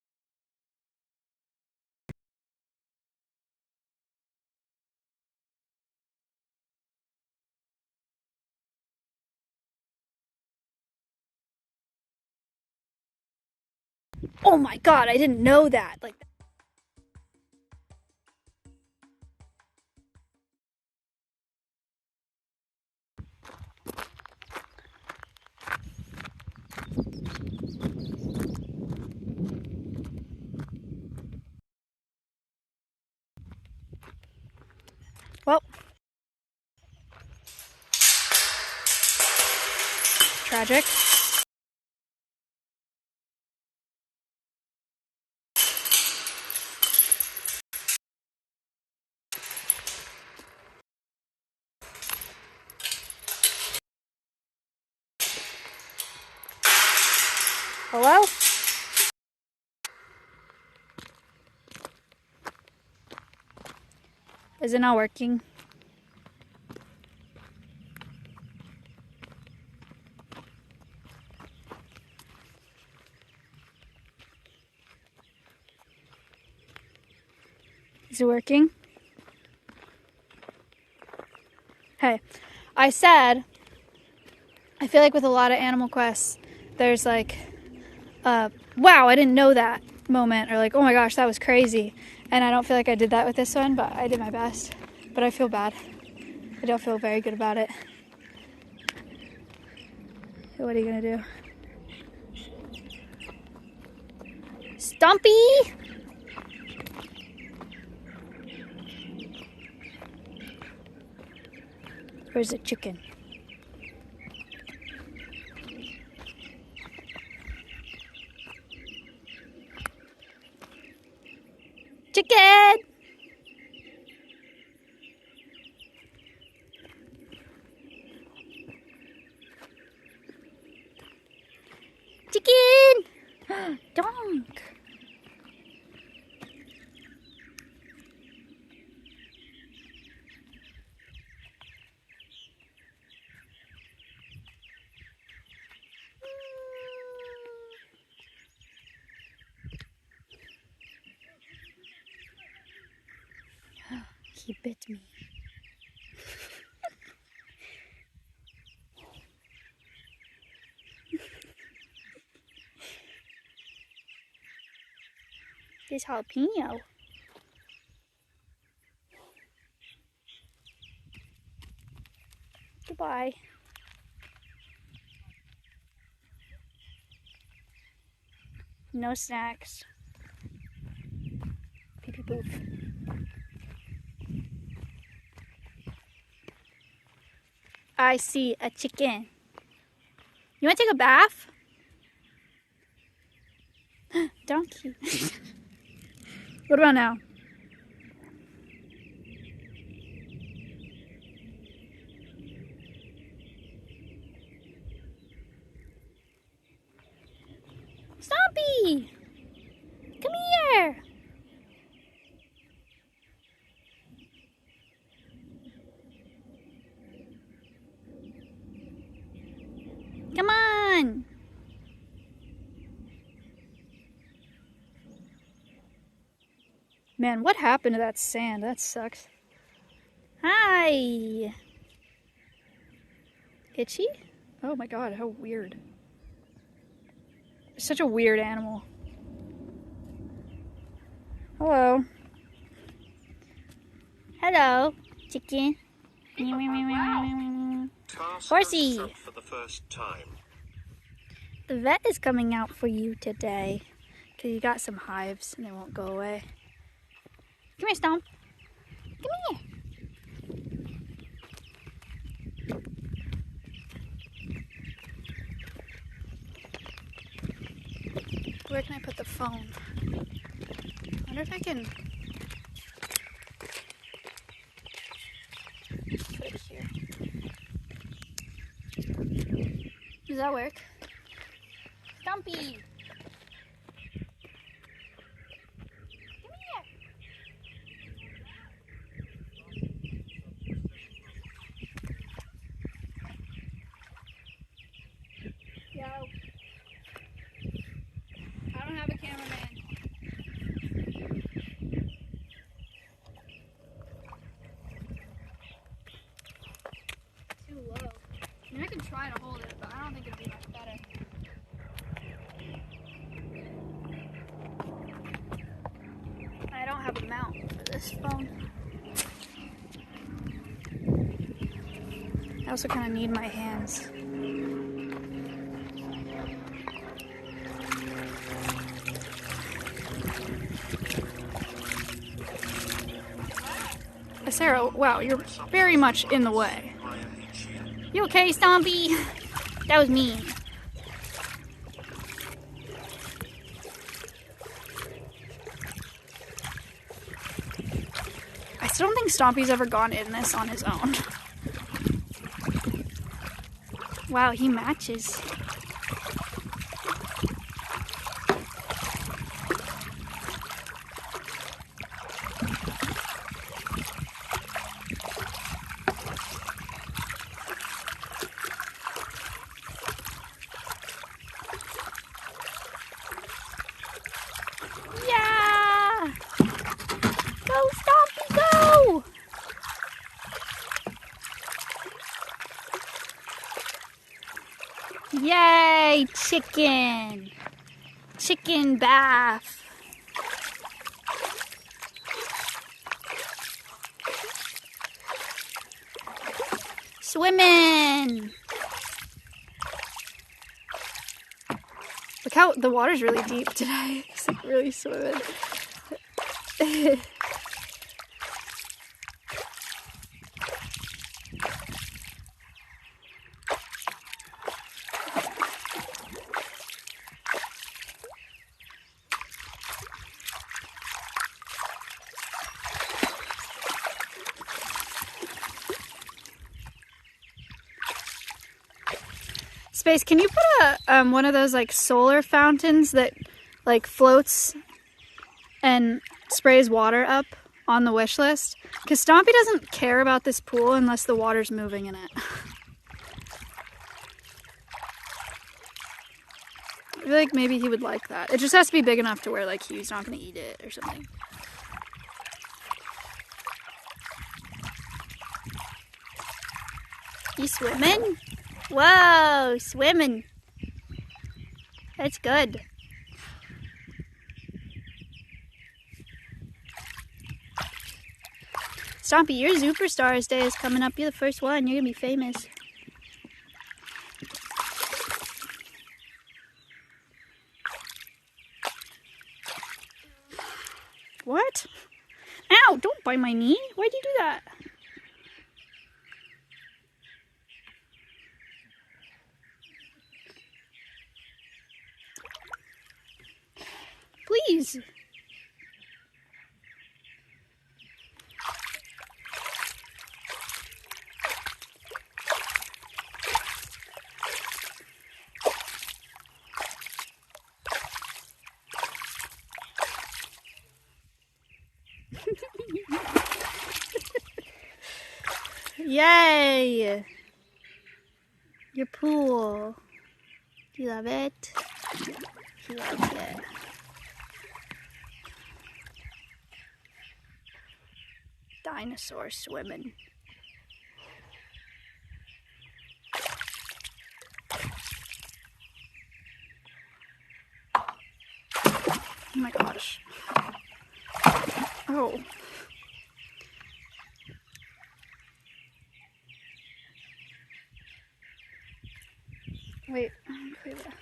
Oh my god, I didn't know that. Like, well, tragic. Hello? Is it not working? Is it working? Hey, I said, I feel like with a lot of Animal Quests, there's like, wow, I didn't know that moment, or like, oh my gosh, that was crazy. And I don't feel like I did that with this one, but I did my best. But I feel bad. I don't feel very good about it. What are you gonna do? Stompy! Where's the chicken? Chicken! Chicken! Donk! He bit me. This jalapeno. Goodbye. No snacks. Pee pee poof. I see a chicken. You want to take a bath? Donkey. What about now? Stompy! Come here! Come on! Man, what happened to that sand? That sucks. Hi! Itchy? Oh my god, how weird. Such a weird animal. Hello. Hello, chicken. Horsey. For the first time. The vet is coming out for you today because you got some hives and they won't go away. Come here, Stomp. Come here. where can I put the phone? I wonder if I can put it here. Does that work? Stompy! Yo. I don't have a cameraman. Too low. I mean, I can try to hold it, but I don't think it'd be much better. I don't have a mount for this phone. I also kind of need my hands. Sarah, wow, you're very much in the way. You okay, Stompy? That was mean. I still don't think Stompy's ever gone in this on his own. Wow, he matches. Yeah! Go, Stompy, go! Yay, chicken! Chicken bath. Swimming! Look how the water's really deep today. It's like really swimming. Space, can you put a one of those like solar fountains that like floats and sprays water up on the wish list? Because Stompy doesn't care about this pool unless the water's moving in it. I feel like maybe he would like that. It just has to be big enough to where like he's not gonna eat it or something. You swimming? Whoa, swimming. That's good. Stompy, your Superstars Day is coming up. You're the first one. You're gonna be famous. What? Ow, don't bite my knee. Why'd you do that? Please. Yay! Your pool. Do you love it? He loves it. Dinosaur swimming. Oh my gosh. Oh. Wait, clear that.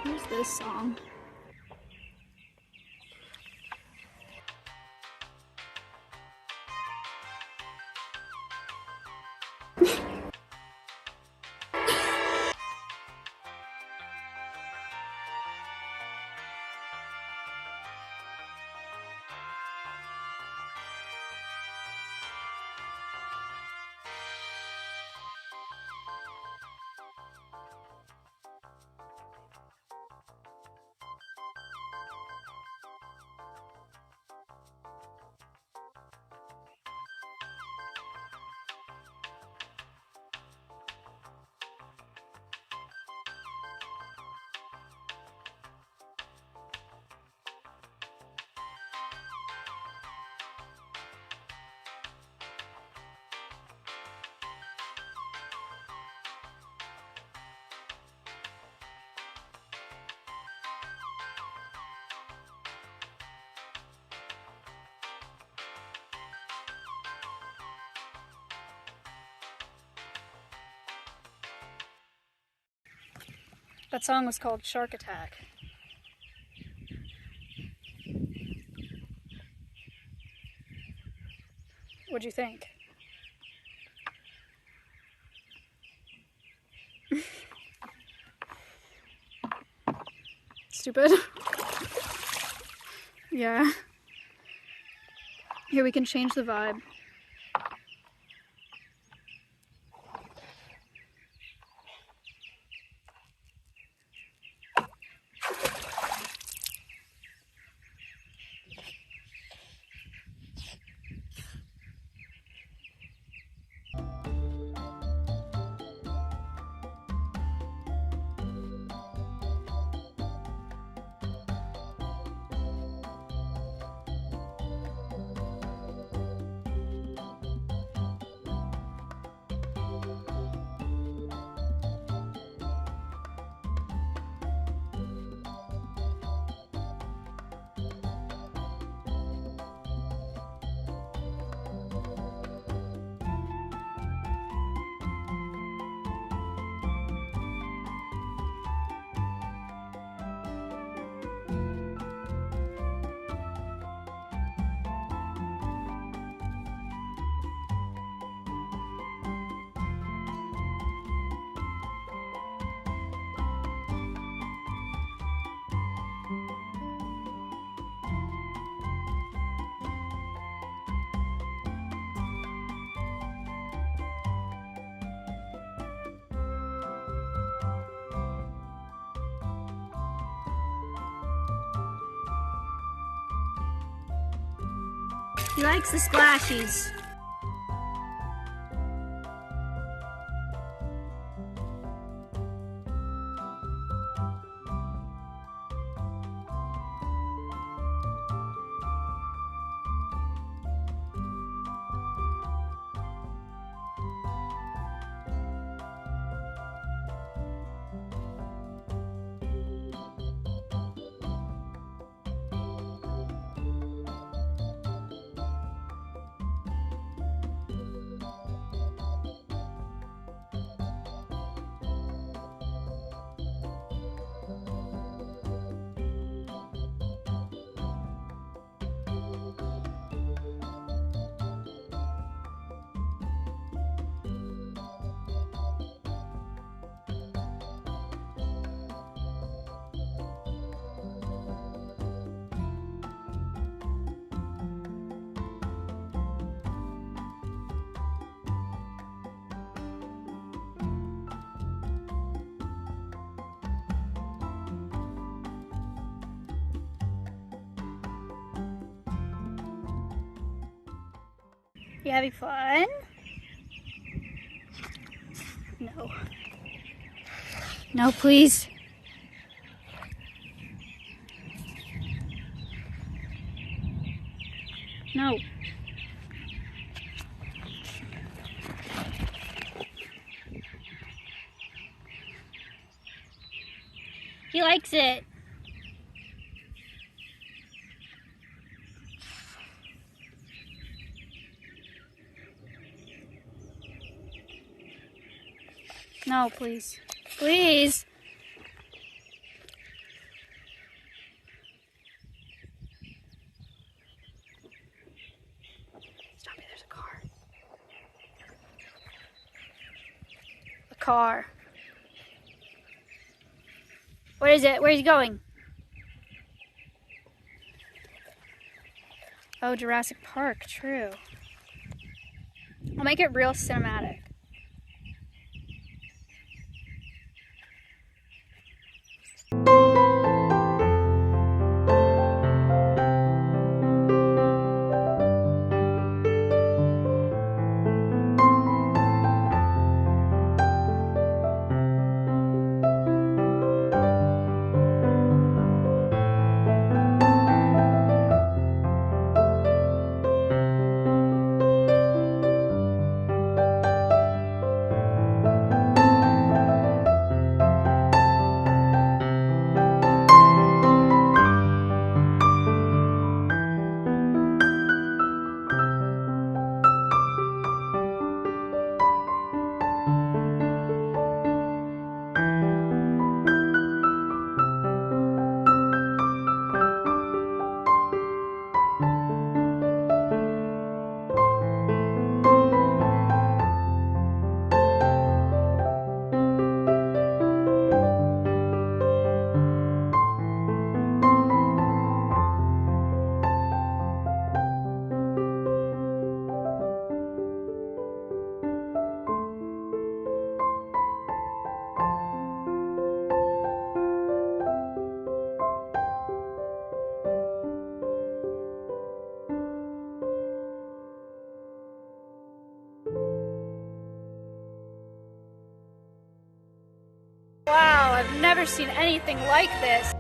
Here's this song. That song was called Shark Attack. What'd you think? Stupid. Yeah. Here, we can change the vibe. He likes the splashies. You having fun? No. No, please. No. He likes it. No, please. Please. car. What is it? Where is he going? Oh, Jurassic Park, true. I'll make it real cinematic. Wow, I've never seen anything like this.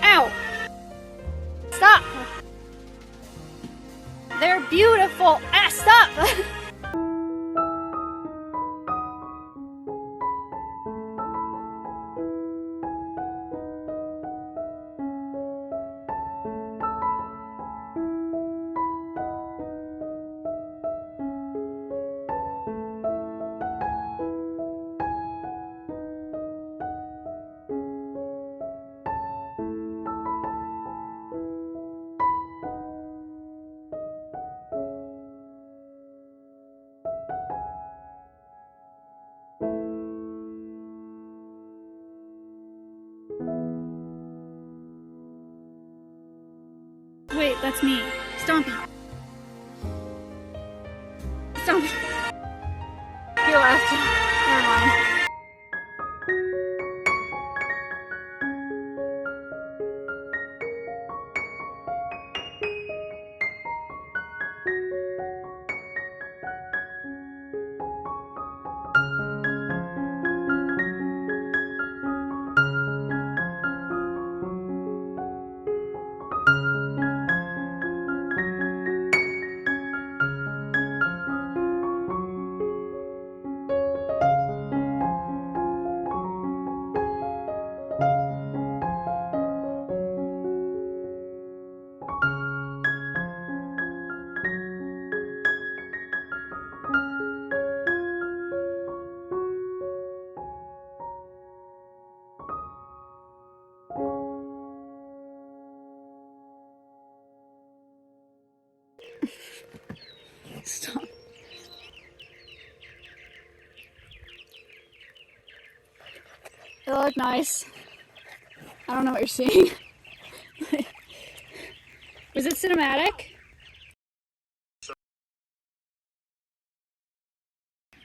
Ow! Stop! They're beautiful! Ah, stop! Wait, that's me. Stompy. Stompy. He left. Never mind. Stop. They look nice. I don't know what you're seeing. Was it cinematic?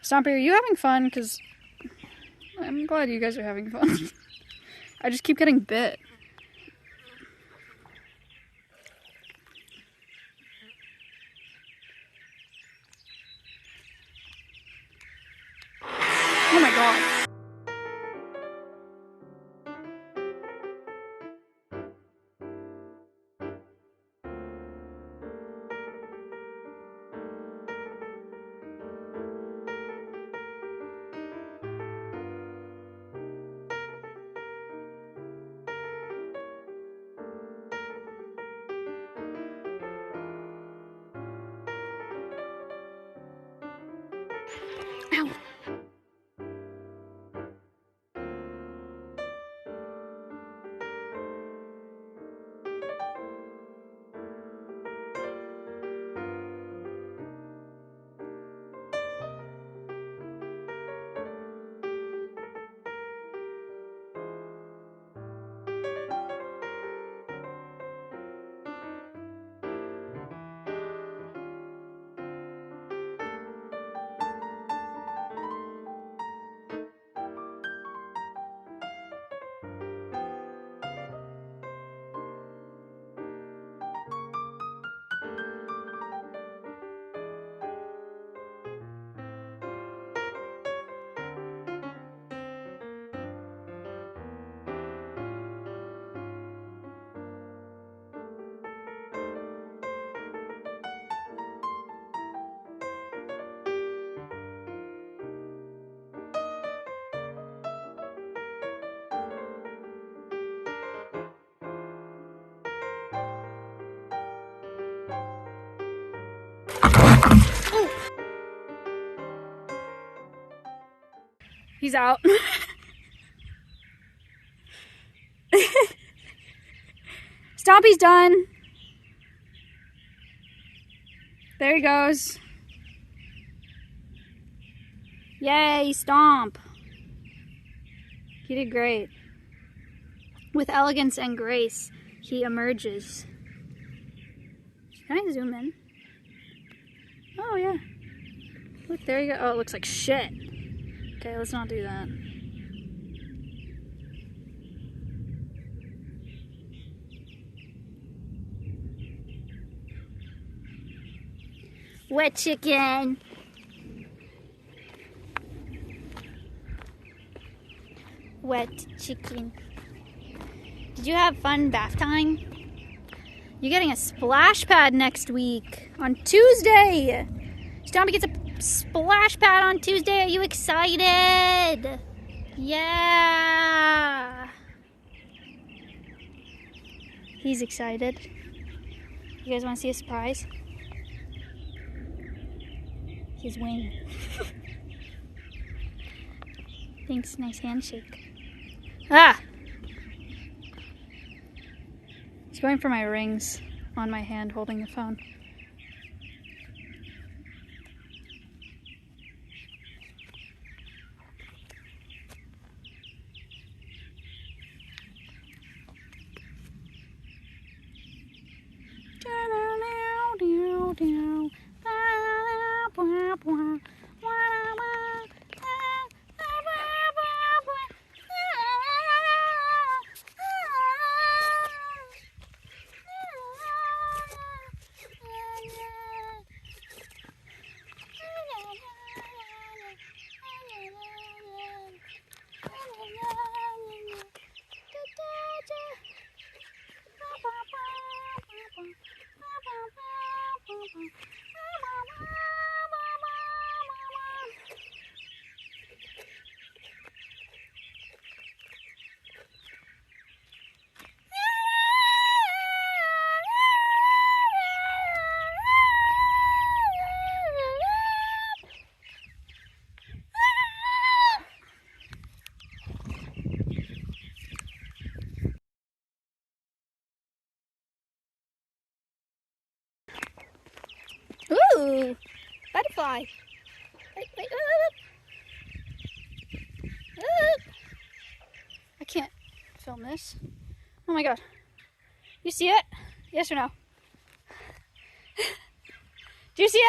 Stompy, are you having fun? Because I'm glad you guys are having fun. I just keep getting bit. Oh my god. He's out. Stompy's done. There he goes. Yay, Stomp. He did great. With elegance and grace, he emerges. Can I zoom in? Oh, yeah. Look, there you go. Oh, it looks like shit. Okay, let's not do that. Wet chicken. Wet chicken. Did you have fun bath time? You're getting a splash pad next week on Tuesday. Stompy gets a splash pad on Tuesday. Are you excited? Yeah. He's excited. You guys want to see a surprise? His wing. Thanks, nice handshake. Ah! He's going for my rings on my hand holding the phone. Ooh, butterfly. Wait, I can't film this. Oh my god. You see it? Yes or no? Do you see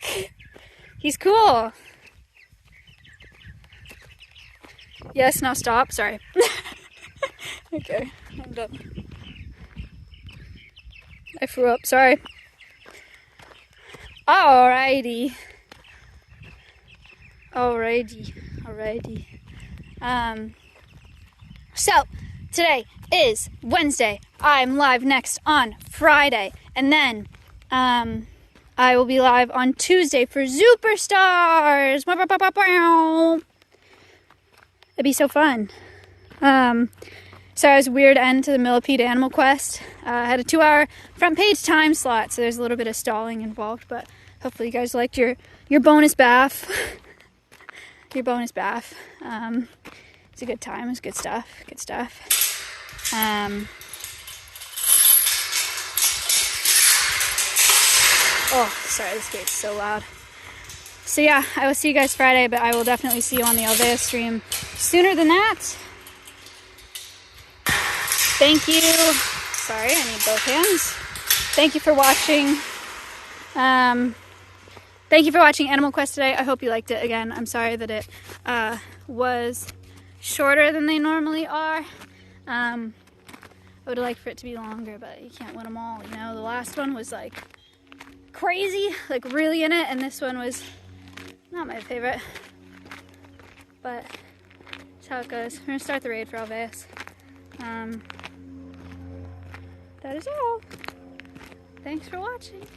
it? He's cool. Yes, now stop. Sorry. Okay, I'm done. I threw up, sorry. Alrighty. So, today is Wednesday. I'm live next on Friday. And then, I will be live on Tuesday for Superstars. It'd be so fun. So it was a weird end to the Millipede Animal Quest. I had a 2-hour front page time slot, so there's a little bit of stalling involved, but hopefully you guys liked your bonus bath. Your bonus bath. It's a good time, it's good stuff. Oh, sorry, this gate's so loud. So yeah, I will see you guys Friday, but I will definitely see you on the Alveus stream sooner than that. Thank you. Sorry, I need both hands. Thank you for watching. Thank you for watching Animal Quest today. I hope you liked it. Again, I'm sorry that it was shorter than they normally are. I would have liked for it to be longer, but you can't win them all. You know, the last one was like crazy, like really in it, and this one was not my favorite. But that's how it goes. We're gonna start the raid for Alveus. That is all. Thanks for watching.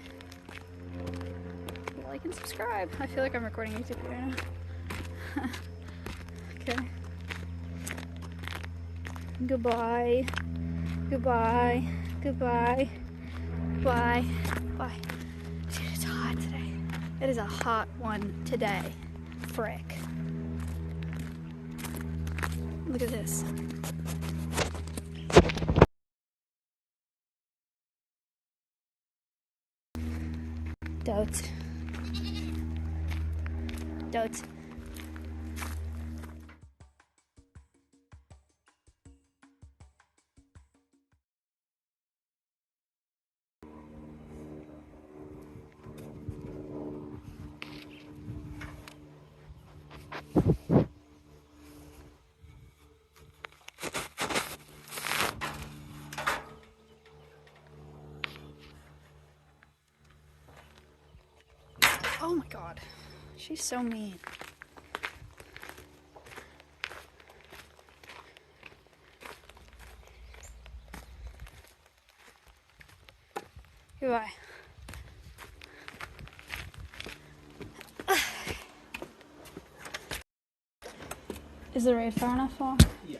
Like and subscribe. I feel like I'm recording a YouTube video now. Okay. Goodbye. Goodbye. Bye. Bye. Dude, it's hot today. It is a hot one today. Frick. Look at this. Dotes. Dotes. Oh my god. She's so mean. Goodbye. Is the raid far enough for? Yeah.